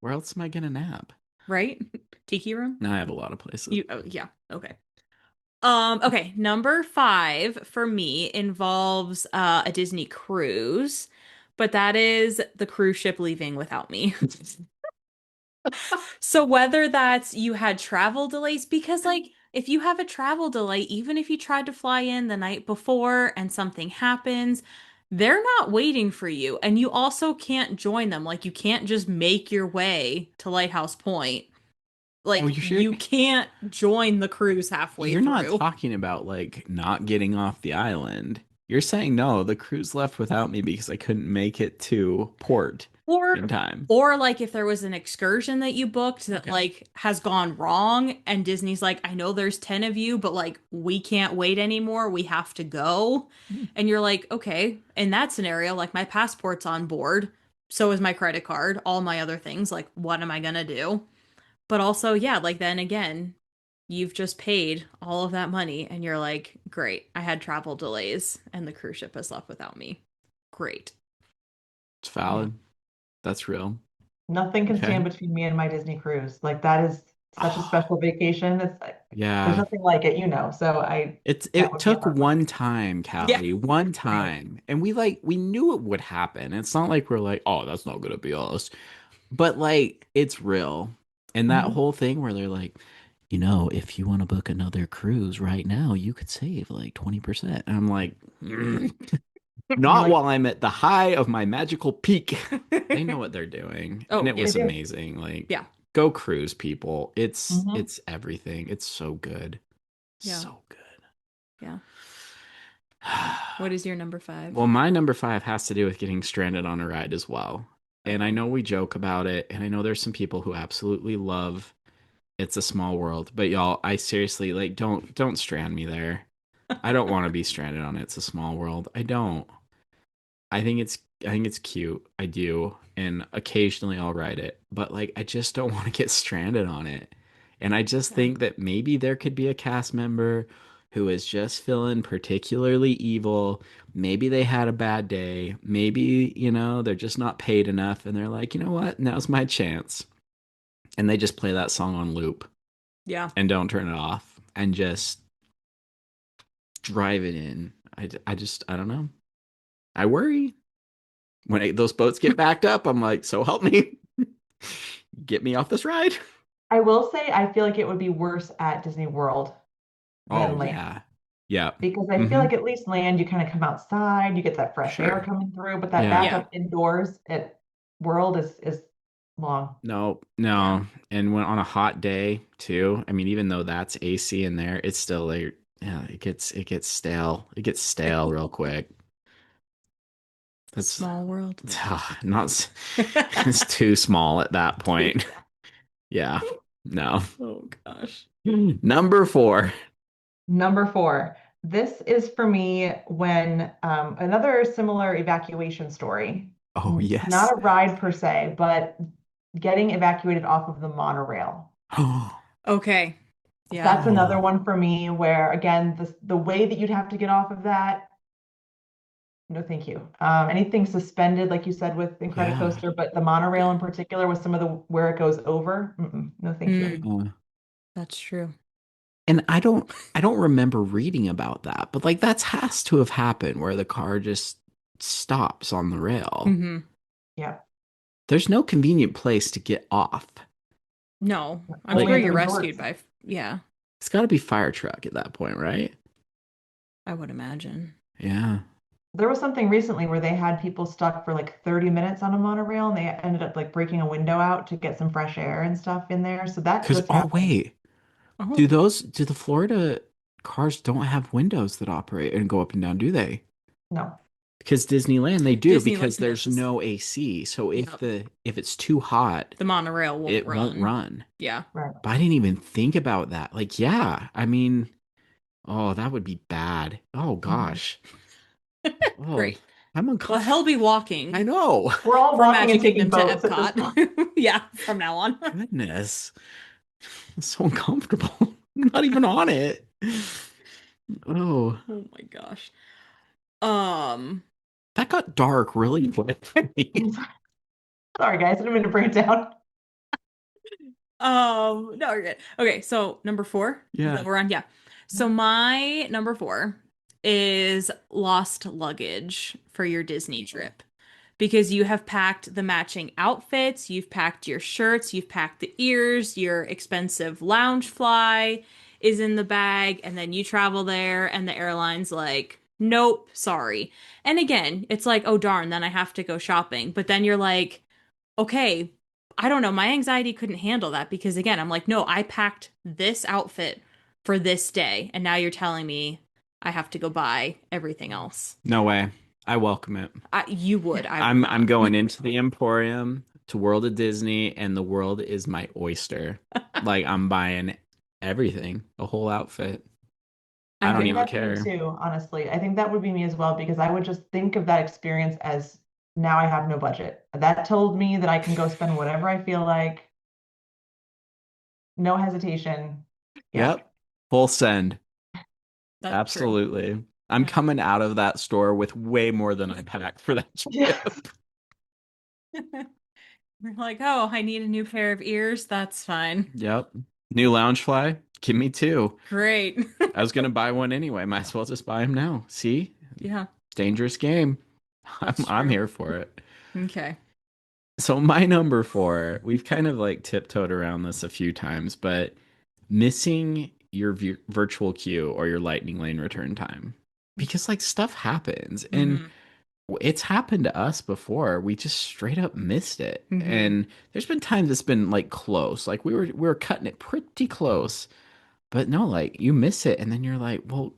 Where else am I gonna nap? right? Tiki room? Now I have a lot of places. You oh yeah, okay. Okay, number 5 for me involves a Disney cruise, but that is the cruise ship leaving without me. So whether that's you had travel delays, because like if you have a travel delay, even if you tried to fly in the night before and something happens, they're not waiting for you. And you also can't join them. Like you can't just make your way to Lighthouse Point. Oh, Like you sure? you can't join the cruise halfway You're not through. talking about like not getting off the island. You're saying no, the cruise left without me because I couldn't make it to port Or in time. or like if there was an excursion that you booked that Okay. like has gone wrong and Disney's like, I know there's 10 of you, but like we can't wait anymore. We have to go. Hmm. And you're like, okay, in that scenario, like my passport's on board, so is my credit card, all my other things, like what am I gonna do? But also, yeah, like then again, you've just paid all of that money and you're like, great, I had travel delays and the cruise ship has left without me. Great. It's Yeah. valid. That's real. Nothing can Okay. stand between me and my Disney cruise. Like that is such a Oh, special vacation. It's like, there's yeah. nothing like it, you know. So that It would be a took hard one. one time, Yeah. Callie, one Right. time. And we knew it would happen. It's not like we're like, oh, that's not gonna be us. But like it's real. And that Hmm. whole thing where they're like, if you want to book another cruise right now, you could save like 20%. And I'm like, "Mm, And you're not like, while I'm at the high of my magical peak. They know what they're doing. And Oh, it yeah. they was do. amazing. Like, Yeah. go cruise, people. It's Hmm. it's everything. It's so good. Yeah. So good. Yeah. What is your number 5? Well, my number 5 has to do with getting stranded on a ride as well. And I Okay. know we joke about it, and I know there's some people who absolutely love It's a Small World, but y'all, I seriously like don't strand me there. I don't want to be stranded on It's a Small World. I don't. I think it's cute. I do, and occasionally I'll ride it, but like I just don't want to get stranded on it. And I just Yeah. think that maybe there could be a cast member who is just feeling particularly evil. Maybe they had a bad day. Maybe, they're just not paid enough and they're like, "You know what? Now's my chance." And they just play that song on loop Yeah. and don't turn it off and just drive it in. I don't know. I worry. When those boats get backed up, I'm like, so help me. Get me off this ride. I will say I feel like it would be worse at Disney World Oh, than land yeah. Yeah. because I feel Mm-hmm. like at least land you kind of come outside, you get that fresh air Sure. coming through, but that Yeah. Yeah. backup indoors at World is long. No, Yeah. no. And when on a hot day too, I mean, even though that's AC in there, it's still like, yeah, it gets stale. It gets stale real quick. That's Small world. not, it's too small at that Too point. small. Yeah. No. Oh gosh. Number 4. Number 4. This is for me when another similar evacuation story. Oh, Not yes. a ride per se, but getting evacuated off of the monorail. Oh, Okay. Yeah. That's another oh, one for me where, again, the way that you'd have to get off of that, no, thank you. Anything suspended, like you said with yeah. Incredicoaster, but the monorail in Yeah. particular with some of the where it goes over, no, thank you. Mm, Uh, that's true. and I don't remember reading about that, but like that's has to have happened where the car just stops on the rail. Hmm. Yeah, There's no convenient place to get off. No, I'm only sure Like at the you're rescued resorts. by, yeah, it's got to be fire truck at that point, right? I would imagine. Yeah. There was something recently where they had people stuck for like 30 minutes on a monorail and they ended up like breaking a window out to get some fresh air and stuff in there. So that Cuz does oh happen. wait, do Oh. those do the Florida cars don't have windows that operate and go up and down, do they? No. Because Disneyland they do because Disneyland there's does. no AC. So Yep. if it's too hot, The monorail won't it won't run. run. Yeah. Right. But I didn't even think about that. Like, yeah, I mean, oh, that would be bad. Oh Mhm. gosh. Oh, Great. I'm Well, uncomfortable. he'll be I walking know. We're all from walking and Magic taking Kingdom to boats at this point. Epcot. Yeah, from now on. Goodness. It's so uncomfortable. I'm not even on it. Oh, Oh my gosh. Um, that got dark really quick for me. Sorry, guys. I didn't mean to bring it down. no, you're good. Okay, so number 4, is Yeah. that we're on? Yeah. So my number 4 is lost luggage for your Disney trip. Because you have packed the matching outfits, you've packed your shirts, you've packed the ears, your expensive lounge fly is in the bag, and then you travel there, and the airline's like, nope, sorry. And again, it's like, oh darn, then I have to go shopping. But then you're like, okay, I don't know, my anxiety couldn't handle that because again, I'm like, no, I packed this outfit for this day, and now you're telling me I have to go buy everything else. No way. I welcome it. You would, I would I'm not. going into the Emporium to World of Disney, and the world is my oyster. Like I'm buying everything, the whole outfit. I I I'm don't think even that'd be me care. too, honestly. I think that would be me as well because I would just think of that experience as now I have no budget. That told me that I can go spend whatever I feel like, no hesitation. Yeah. Yep. Full send. That's true. Absolutely. I'm Yeah. coming out of that store with way more than I packed for that Yeah. trip. We're like, oh, I need a new pair of ears. That's fine. Yep. New lounge fly. Give me two. Great. I was gonna buy one anyway. Might as well just buy them now. See? Yeah, Dangerous game. that's I'm true. here for it. Okay. So my number 4, we've kind of like tiptoed around this a few times, but missing your virtual queue or your lightning lane return time. Because like stuff happens and Mm-hmm. it's happened to us before. We just straight up missed it. Mm-hmm. And there's been times it's been like close. Like we were cutting it pretty close. But no, like you miss it and then you're like, well,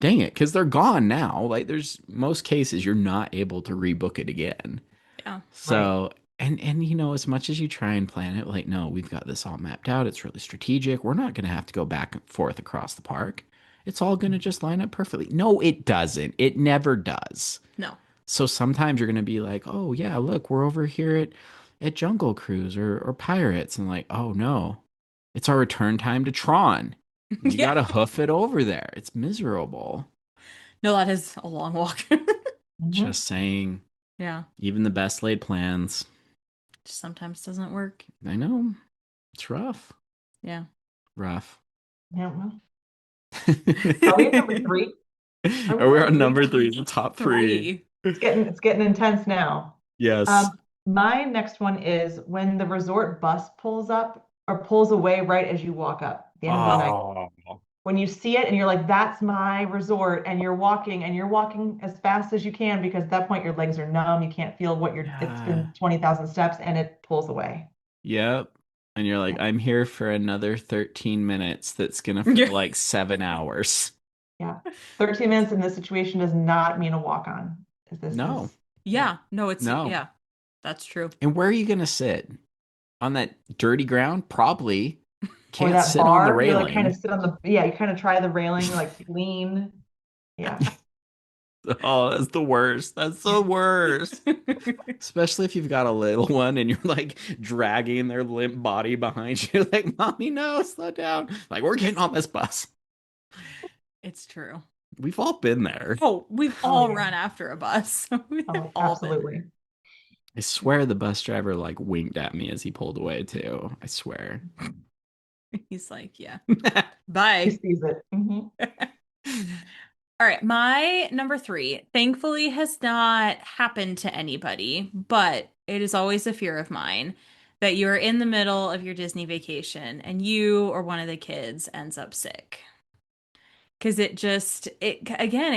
dang it, because they're gone now. Like there's most cases you're not able to rebook it again. Yeah. Right. So and as much as you try and plan it, like, no, we've got this all mapped out. It's really strategic. We're not gonna have to go back and forth across the park. It's all gonna just line up perfectly. No, it doesn't. It never does. No. So sometimes you're gonna be like, oh yeah, look, we're over here at Jungle Cruise or Pirates, and like, oh no, it's our return time to Tron. You Yeah. gotta hoof it over there. It's miserable. No, that is a long walk. Mhm. Just saying, Yeah. even the best laid plans. Just sometimes doesn't work. I know. It's rough. Yeah. Rough. Yeah. Well, are we at number Three. three? Are we Are we at on three? number 3, the top 3? It's getting intense now. Yes. Um, my next one is when the resort bus pulls up or pulls away right as you walk up at the end of the night. Oh, When you see it and you're like, that's my resort, and you're walking as fast as you can because at that point your legs are numb, you can't feel it's yeah. been 20,000 steps and it pulls away. Yep. And you're like, Yeah. I'm here for another 13 minutes. That's gonna feel Yeah. like 7 hours. Yeah. 13 minutes in this situation does not mean a walk on. This No, is, yeah. Yeah. No, no. yeah, that's true. And where are you gonna sit? On that dirty ground? Probably. Or Can't that sit on the bar, you're like kind of railing. sit on yeah, you kind of try the railing, like lean. Yeah. Oh, that's the worst. That's the worst. Especially if you've got a little one and you're like dragging their limp body behind you, like, mommy, no, slow down. Like, we're getting on this bus. It's true. We've all been there. Oh, we've Oh, all yeah. run after a bus. We've Oh, all been absolutely. I swear the bus driver like winked at me as he pulled away too. I swear. there. He's like, yeah, He bye. sees it. Mhm. All right, my number 3, thankfully, has not happened to anybody, but it is always a fear of mine that you're in the middle of your Disney vacation and you or one of the kids ends up sick. Because it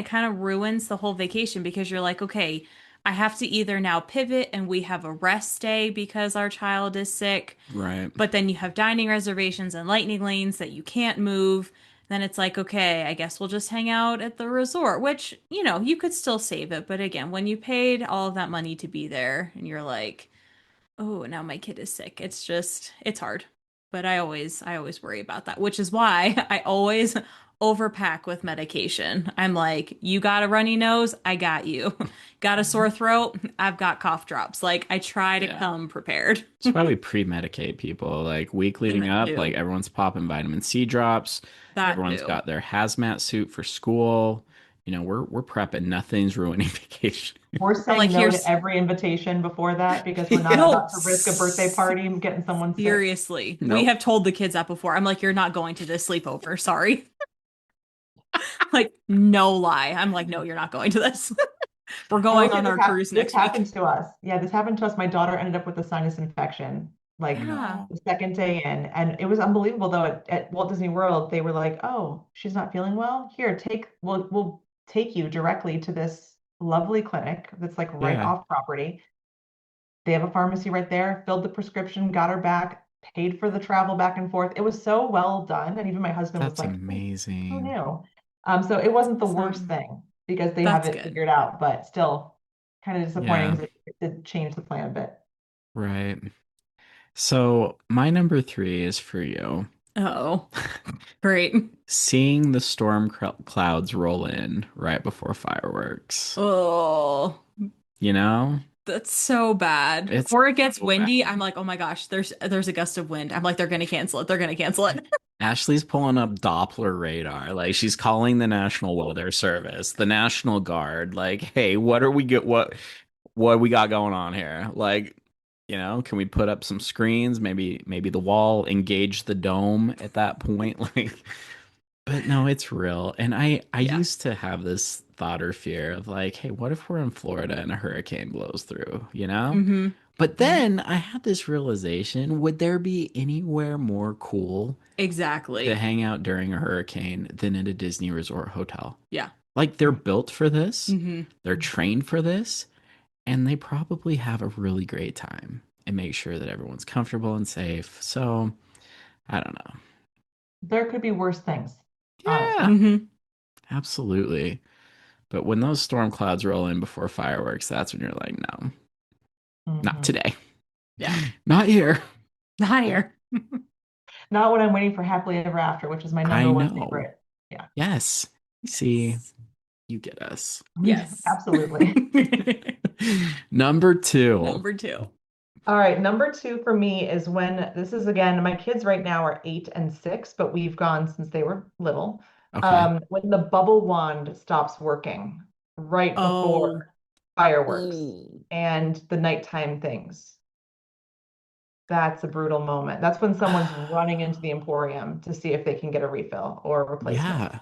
kind of ruins the whole vacation because you're like, okay, I have to either now pivot and we have a rest day because our child is sick, Right. but then you have dining reservations and lightning lanes that you can't move. Then it's like, okay, I guess we'll just hang out at the resort, which, you could still save it. But again, when you paid all of that money to be there and you're like, oh, now my kid is sick. It's hard. But I always worry about that, which is why I always overpack with medication. I'm like, you got a runny nose? I got you. Got a sore throat? I've got cough drops. Like, I try to Yeah. come prepared. That's why we pre-medicate people. Like week leading That up, like too. everyone's popping vitamin C drops. That Everyone's too. got their hazmat suit for school. We're prepping. Nothing's ruining vacation. We're I'm like, saying no to here's every invitation before that because we're not no, about to risk a birthday party and getting someone sick. seriously. We Nope. have told the kids that before. I'm like, you're not going to this sleepover. Sorry. Like, no lie. I'm like, no, you're not going to this. We're I will going say on our cruise this next week. happened to us. Yeah, this happened to us. My daughter ended up with a sinus infection like Yeah. No. the second day in, and it was unbelievable though. At Walt Disney World, they were like, "Oh, she's not feeling well. Here, we'll take you directly to this lovely clinic that's like right Yeah, off property. They have a pharmacy right there. Filled the prescription, got her back, paid for the travel back and forth. It was so well done, and even my husband was that's like, "Who amazing. knew?" So it That's wasn't the worst awesome. thing because they have That's it good. figured out, but still kind of disappointing Yeah, because it did change the plan a bit. right. So my number three is for you. Oh, great. Seeing the clouds roll in right before fireworks. Oh, You know, that's so bad. it's Or it gets so bad. windy. I'm like, oh my gosh, there's a gust of wind. I'm like, they're gonna cancel it. They're gonna cancel it. Ashley's pulling up Doppler radar. Like she's calling the National Weather Service, the National Guard. Like, hey, what we got going on here? Like, can we put up some screens? Maybe the wall, engage the dome at that point. Like, but no, it's real. And I Yeah. used to have this thought or fear of like, hey, what if we're in Florida and a hurricane blows through, you know? Mm-hmm. But then I had this realization, would there be anywhere more cool to Exactly. hang out during a hurricane than at a Disney resort hotel? Yeah. Like they're built for this, Mm-hmm. they're trained for this, and they probably have a really great time and make sure that everyone's comfortable and safe. So, I don't know. There could be worse things, honestly. Yeah, Mm-hmm. absolutely. But when those storm clouds roll in before fireworks, that's when you're like, no, not Mhm. today. Yeah. Not here. Not here. Not when I'm waiting for Happily Ever After, which is my I number one know. favorite. Yeah. Yes. See, you get us. Yes. Absolutely. Number two. Number two. All right, number two for me is when this is again, my kids right now are 8 and 6, but we've gone since they were little. Okay. When the bubble wand stops working right Oh. before fireworks Mm. and the nighttime things. That's a brutal moment. That's when someone's running into the Emporium to see if they can get a refill or a replacement. Yeah.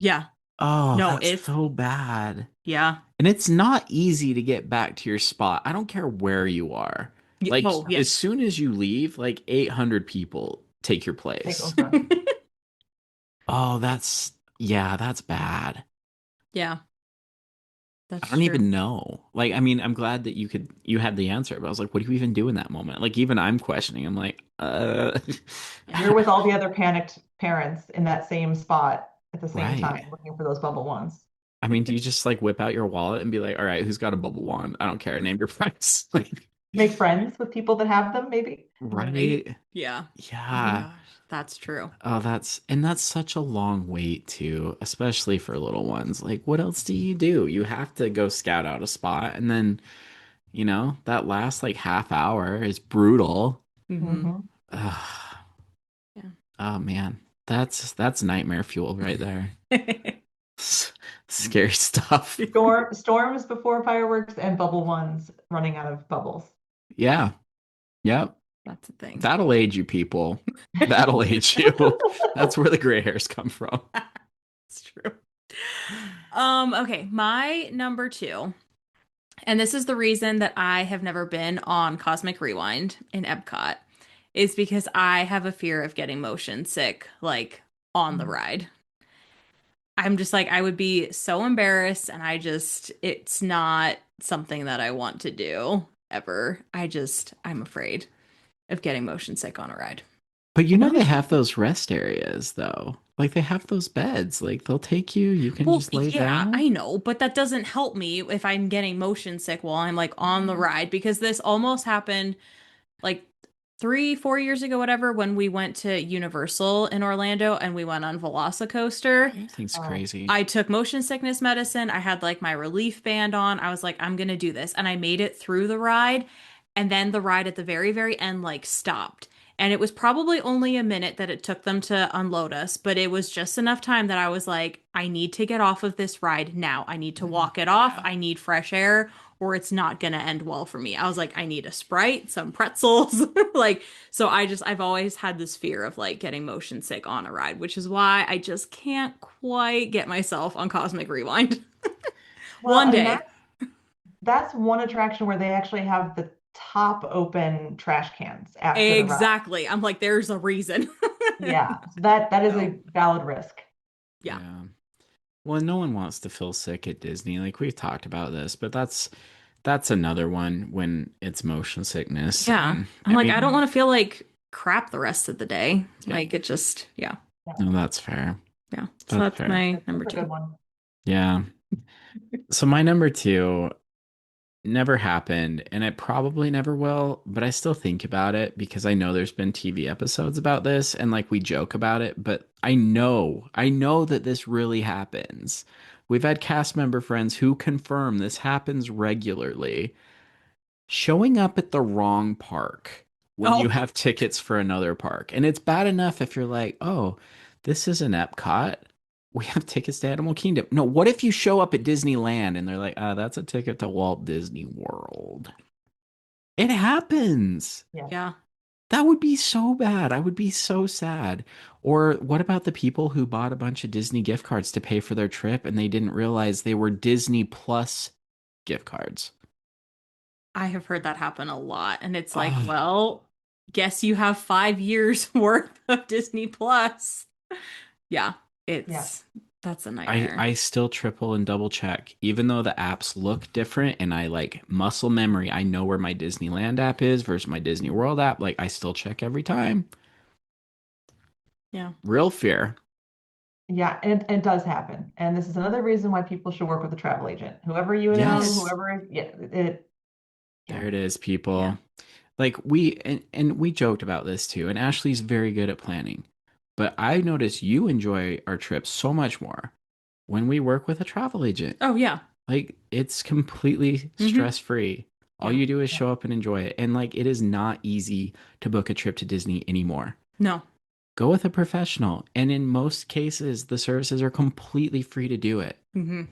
Yeah. Oh, No, that's it's so bad. yeah. And it's not easy to get back to your spot. I don't care where you are. Like, Oh, as yes. soon as you leave, like 800 people take your Take place. over. Oh, yeah, that's bad. Yeah, I that's don't true. even know. Like, I mean, I'm glad that you had the answer, but I was like, what do you even do in that moment? Like, even I'm questioning. I'm like, Yeah. You're with all the other panicked parents in that same spot at the same right. time looking for those bubble wands. I mean, do you just like whip out your wallet and be like, all right, who's got a bubble wand? I don't care. Name your price. Like, Make friends with people that have them, maybe. Right. right. Yeah. Oh my Yeah. gosh, that's true. Oh, that's such a long wait too, especially for little ones. Like, what else do? You have to go scout out a spot, and then, that last like half hour is brutal. Mm-hmm. Mhm. Ugh. Yeah. Oh man. That's nightmare fuel right there. Scary stuff. Storms before fireworks and bubble ones running out of bubbles. Yeah. Yep. That's a thing. That'll age you, people. That'll age you. That's where the gray hairs come from. It's true. Okay, my number two, and this is the reason that I have never been on Cosmic Rewind in Epcot, is because I have a fear of getting motion sick, like on the ride. I'm just like, I would be so embarrassed, and it's not something that I want to do ever. I'm afraid of getting motion sick on a ride. But you And know nobody's they have those rest areas though. Like they have those beds. Like they'll take you, you can Well, just lay yeah, down. I know, but that doesn't help me if I'm getting motion sick while I'm like on the ride because this almost happened like 3, 4 years ago, whatever, when we went to Universal in Orlando and we went on Velocicoaster. Everything's oh, crazy. I took motion sickness medicine. I had like my relief band on. I was like, I'm gonna do this. And I made it through the ride. And then the ride at the very, very end like stopped. And it was probably only a minute that it took them to unload us, but it was just enough time that I was like, I need to get off of this ride now. I need to walk it off. Yeah. I need fresh air, or it's not gonna end well for me. I was like, I need a Sprite, some pretzels. Like, so I've always had this fear of like getting motion sick on a ride, which is why I just can't quite get myself on Cosmic Rewind. well, One and day. that's one attraction where they actually have the top open trash cans after the ride. Exactly. I'm like, there's a reason. Yeah, so that is So, a valid risk. yeah. Yeah. Well, no one wants to feel sick at Disney. Like we've talked about this, but that's another one when it's motion sickness. Yeah. And I'm I like, I don't mean, want to feel like crap the rest of the day. yeah, Like, it just, yeah. Yeah, no, that's fair. Yeah. So That's that's fair. my number that's a two. good one. Yeah. So my number two never happened, and it probably never will, but I still think about it because I know there's been TV episodes about this and like we joke about it, but I know that this really happens. We've had cast member friends who confirm this happens regularly. Showing up at the wrong park when you Oh, have tickets for another park. And it's bad enough if you're like, oh, this is an Epcot. We have tickets to Animal Kingdom. No, what if you show up at Disneyland and they're like, that's a ticket to Walt Disney World? It happens. Yes. yeah. That would be so bad. I would be so sad. Or what about the people who bought a bunch of Disney gift cards to pay for their trip and they didn't realize they were Disney Plus gift cards? I have heard that happen a lot. And it's like, Oh, well, guess you have 5 years worth of Disney Plus. Yeah. Yeah. That's a I nightmare. I still triple and double check, even though the apps look different and I like muscle memory. I know where my Disneyland app is versus my Disney World app. Like I still check every time. Yeah. Real fear. Yeah, and it does happen. And this is another reason why people should work with a travel agent. Whoever you know, Yes, whoever, yeah, it, yeah, there it is, Yeah. people. Like and we joked about this too. And Ashley's very good at planning, but I notice you enjoy our trips so much more when we work with a travel agent. Oh, yeah. Like it's completely Hmm. stress free. All Yeah. you do is yeah. show up and enjoy it. And like it is not easy to book a trip to Disney anymore. No. Go with a professional. And in most cases, the services are completely free to do it. Hmm.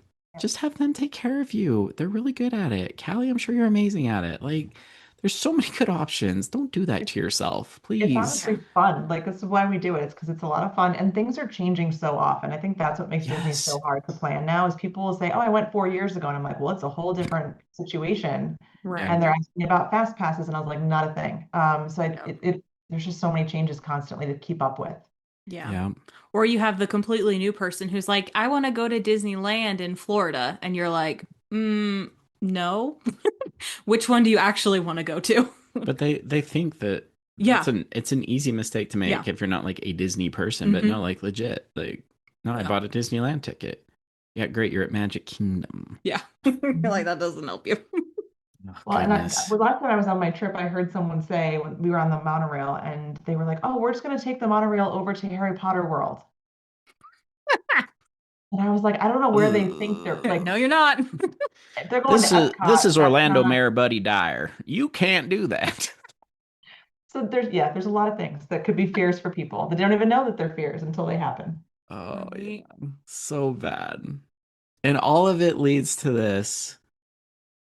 Just have them take care of you. They're really good at it. Callie, I'm sure you're amazing at it. Like there's so many good options. Don't do that to yourself, It's please. Yeah. honestly fun. Like this is why we do it. It's because it's a lot of fun and things are changing so often. I think that's what makes Disney Yes. so hard to plan now is people will say, "Oh, I went 4 years ago," and I'm like, "Well, it's a whole different situation." Yep. And Right. they're asking me about fast passes, and I was like, "Not a thing." So Yep. there's just so many changes constantly to keep up with. Yeah. Yep. Or you have the completely new person who's like, I want to go to Disneyland in Florida. And you're like, no. Which one do you actually want to go to? But they think that Yeah. it's an easy mistake to Yeah. make if you're not like a Disney person, but Hmm. no, like legit. Like, no, I Yeah. bought a Disneyland ticket. Yeah, great, you're at Magic Kingdom. Yeah. You're like, Mhm. that doesn't help you. Oh Well, and goodness. well, last time I was on my trip, I heard someone say when we were on the monorail, and they were like, "Oh, we're just going to take the monorail over to Harry Potter World." And I was like, I don't know where they think they're like. No, you're not. If they're going to This Epcot, is that's Orlando not. Mayor Buddy Dyer. You can't do that. So there's a lot of things that could be fears for people. They don't even know that they're fears until they happen. Oh Right. yeah. So bad. And all of it leads to this.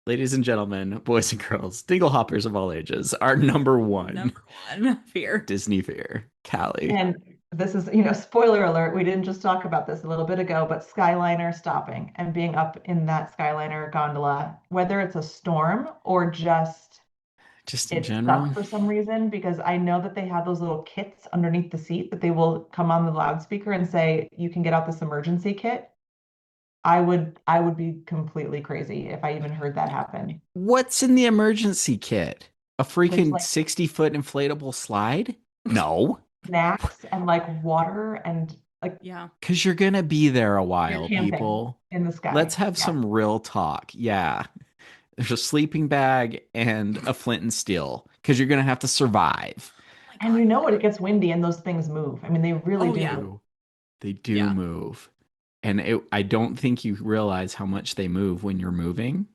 Ladies and gentlemen, boys and girls, Dinglehoppers of all ages, our number one Number one, fear. Disney fear, Callie. And this is, spoiler alert, we didn't just talk about this a little bit ago, but Skyliner stopping and being up in that Skyliner gondola, whether it's a storm or just Just in it's stuck general. for some reason, because I know that they have those little kits underneath the seat that they will come on the loudspeaker and say, you can get out this emergency kit. I would be completely crazy if I even heard that happen. What's in the emergency kit? A There's freaking like 60-foot inflatable slide? No. snacks and like water and like Yeah. Because you're gonna be there a you're while, camping people. in the Let's sky. have Yeah. some real talk. Yeah. There's a sleeping bag and a flint and steel because you're gonna have to survive. Oh my And God. you know it gets windy and those things move. I mean, they really Oh They yeah. do. do. They do Yeah. move. And I don't think you realize how much they move when you're moving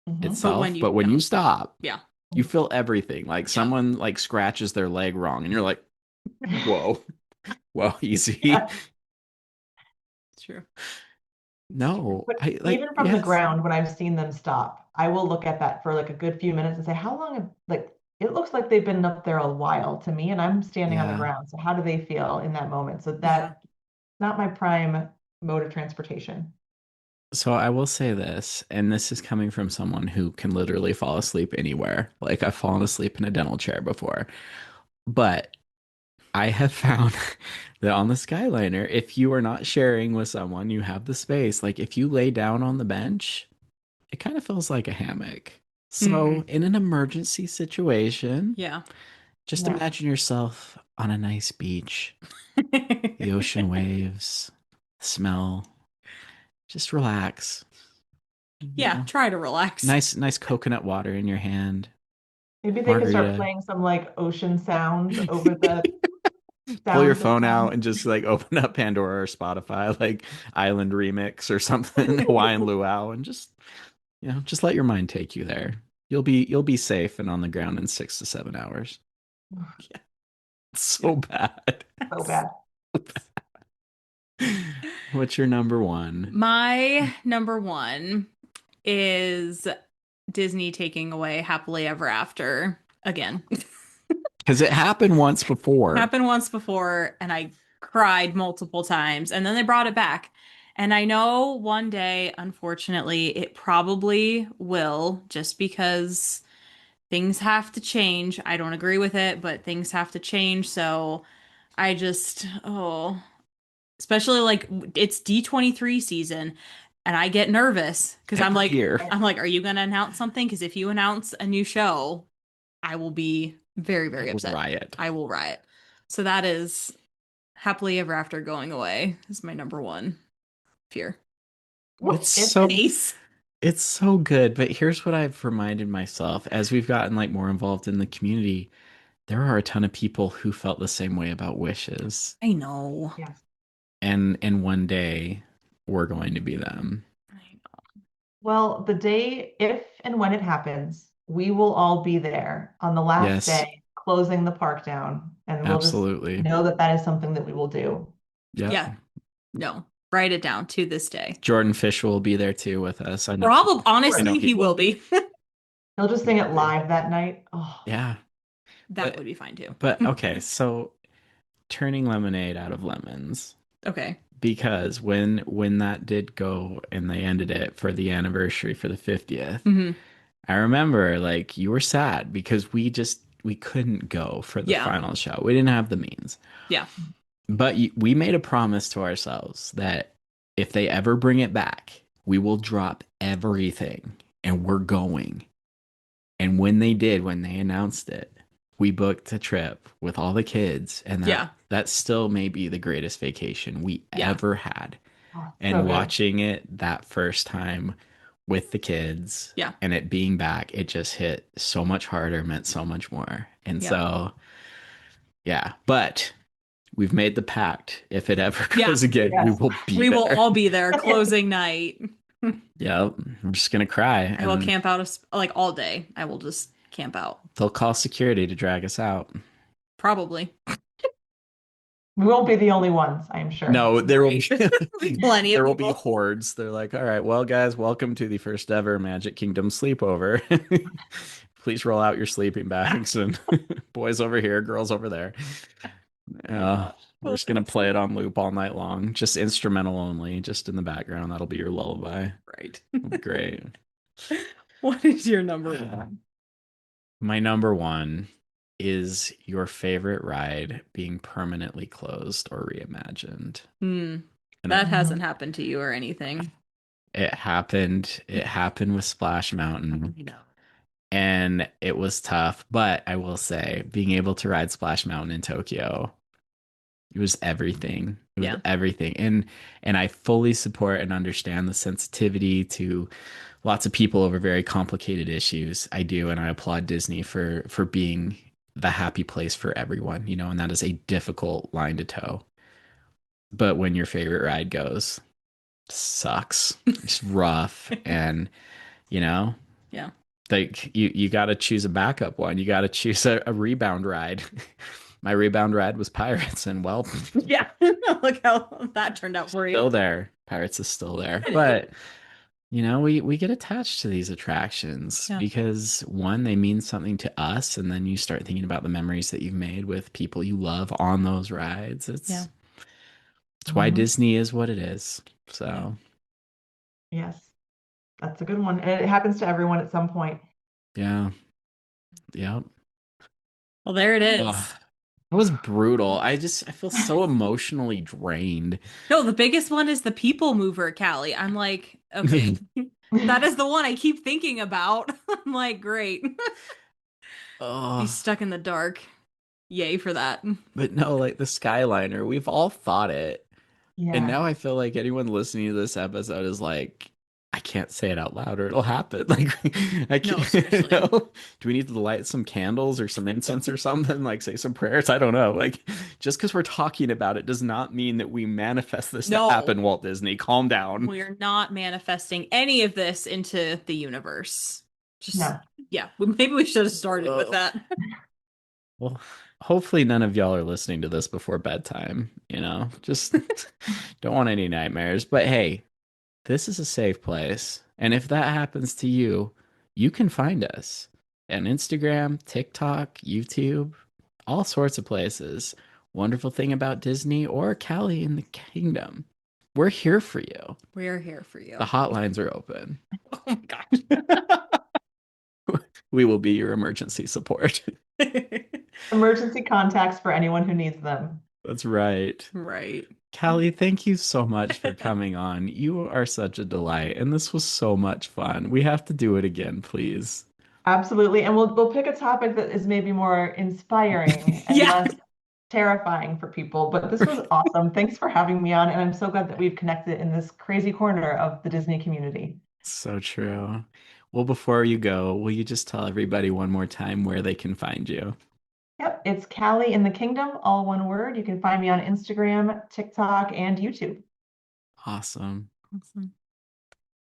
Hmm. But when itself. you But when you don't. stop, Yeah. you feel everything. Like Yep. someone like scratches their leg wrong, and you're like, whoa, whoa, easy. Yeah. It's true. It's true. No, But I like, even from the yes. ground, when I've seen them stop, I will look at that for like a good few minutes and say, how long like, it looks like they've been up there a while to me, and I'm standing on the Yeah. ground. So how do they feel in that moment? So Yeah. that not my prime mode of transportation. So I will say this, and this is coming from someone who can literally fall asleep anywhere. Like I've fallen asleep in a dental chair before. But I have found that on the Skyliner, if you are not sharing with someone, you have the space. Like if you lay down on the bench, it kind of feels like a hammock. So Mm. in an emergency situation, Yeah. just Yeah. imagine yourself on a nice beach, the ocean waves, smell. Just relax. You Yeah. know, Try to relax. nice coconut water in your hand, Maybe they could start margarita. playing some like ocean sounds over the Pull your sound of phone out and just like open up Pandora or Spotify, like Island Remix or something, Hawaiian Luau, and just just let your mind take you there. You'll be safe and on the ground in 6 to 7 hours. Yeah, it's so Yeah. bad. so bad. What's your number one? My number one is Disney taking away Happily Ever After again. Because it happened once before. Happened once before, and I cried multiple times, and then they brought it back. And I know one day, unfortunately, it probably will, just because things have to change. I don't agree with it, but things have to change. So I just, oh, especially like it's D23 season, and I get nervous because I'm Every like, year. Right. I'm like, are you going to announce something? Because if you announce a new show, I will be very, very It would upset. riot. I will riot. So that is Happily Ever After going away is my number one fear. What It's if so Face. it's so good, but here's what I've reminded myself as we've gotten like more involved in the community. There are a ton of people who felt the same way about wishes. I know. yes. And one day we're going to be them. I know. Well, the day, if and when it happens, we will all be there on the last Yes, day, closing the park down, and we'll just absolutely. know that that is something that we will do. Yep. Yeah. No. Write it down to this day. Jordan Fish will be there too with us. Probably, I know honestly, he he will be. He'll just he sing will it be. live that night. Oh, Yeah. That But would be fine too. but okay, so turning lemonade out of lemons. Okay. Because when that did go and they ended it for the anniversary for the 50th, Hmm. I remember like you were sad because we couldn't go for the Yeah. final show. We didn't have the means. Yeah. But we made a promise to ourselves that if they ever bring it back, we will drop everything and we're going. And when they did, when they announced it, we booked a trip with all the kids, and Yeah. that still may be the greatest vacation we Yeah. ever had. oh, so And good. watching it that first time with the kids Yeah. and it being back, it just hit so much harder, meant so much more. And Yeah. so, yeah, but we've made the pact. If it ever Yeah. goes again, we Yes. will be We will there. all be there closing night. Yeah, I'm just gonna cry, I will and camp out like all day. I will just camp out. they'll call security to drag us out. Probably. We won't be the only ones, I'm sure. No, there will Right. be Plenty of there will be people. hordes. They're like, all right, well, guys, welcome to the first ever Magic Kingdom sleepover. Please roll out your sleeping bags and boys over here, girls over there. We're Oh, just gonna that's play it on loop all night long, just instrumental only, just in the background. That'll be your lullaby. right. It'll be great. What is your number one? My number one is your favorite ride being permanently closed or reimagined. Hmm. And That Mhm. hasn't happened to you or anything. it happened. It happened with Splash Mountain. I know. And it was tough, but I will say being able to ride Splash Mountain in Tokyo It was everything. It was Yeah. everything. And I fully support and understand the sensitivity to lots of people over very complicated issues. I do, and I applaud Disney for being the happy place for everyone, and that is a difficult line to toe. But when your favorite ride goes, sucks. It's rough and, you know, Yeah. like you got to choose a backup one. You got to choose a rebound ride. My rebound ride was Pirates, and well, Yeah. Look how that turned out for still you. there. Pirates is still there. It is. But we get attached to these attractions Yeah. because one, they mean something to us, and then you start thinking about the memories that you've made with people you love on those rides. Yeah. It's why Mhm. Disney is what it is. So, Yes, that's a good one. And it happens to everyone at some point. yeah. Yep. Well, there it Ugh. is. It was brutal. I feel so emotionally drained. No, the biggest one is the people mover, Callie. I'm like, okay, that is the one I keep thinking about. I'm like, great. Be Oh, stuck in the dark. Yay for that. but no, like the Skyliner, we've all thought it. And Yeah. now I feel like anyone listening to this episode is like, I can't say it out loud or it'll happen. Like, I No, can't, seriously. Do we need to light some candles or some incense or something? Like, say some prayers? I don't know. Like, just because we're talking about it does not mean that we manifest this to No, happen, Walt Disney. Calm down. we're not manifesting any of this into the universe. Just, No. yeah, maybe we should have started with Ugh. that. Well, hopefully none of y'all are listening to this before bedtime, Just don't want any nightmares. But hey, this is a safe place. And if that happens to you, you can find us on Instagram, TikTok, YouTube, all sorts of places. Wonderful thing about Disney or Callie in the Kingdom. We're here for you. We're here for The you. hotlines are open. Oh my gosh. We will be your emergency support. Emergency contacts for anyone who needs them. That's right. Right. Callie, thank you so much for coming on. You are such a delight, and this was so much fun. We have to do it again, please. Absolutely. And we'll pick a topic that is maybe more inspiring and Yeah. less terrifying for people. But this was awesome. Thanks for having me on. And I'm so glad that we've connected in this crazy corner of the Disney community. So true. Well, before you go, will you just tell everybody one more time where they can find you? Yep, it's Callie in the Kingdom, all one word. You can find me on Instagram, TikTok, and YouTube. Awesome. Awesome.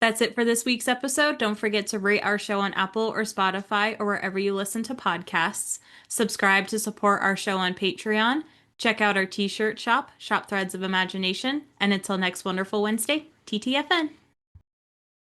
That's it for this week's episode. Don't forget to rate our show on Apple or Spotify or wherever you listen to podcasts. Subscribe to support our show on Patreon. Check out our t-shirt shop, Shop Threads of Imagination. And until next wonderful Wednesday, TTFN.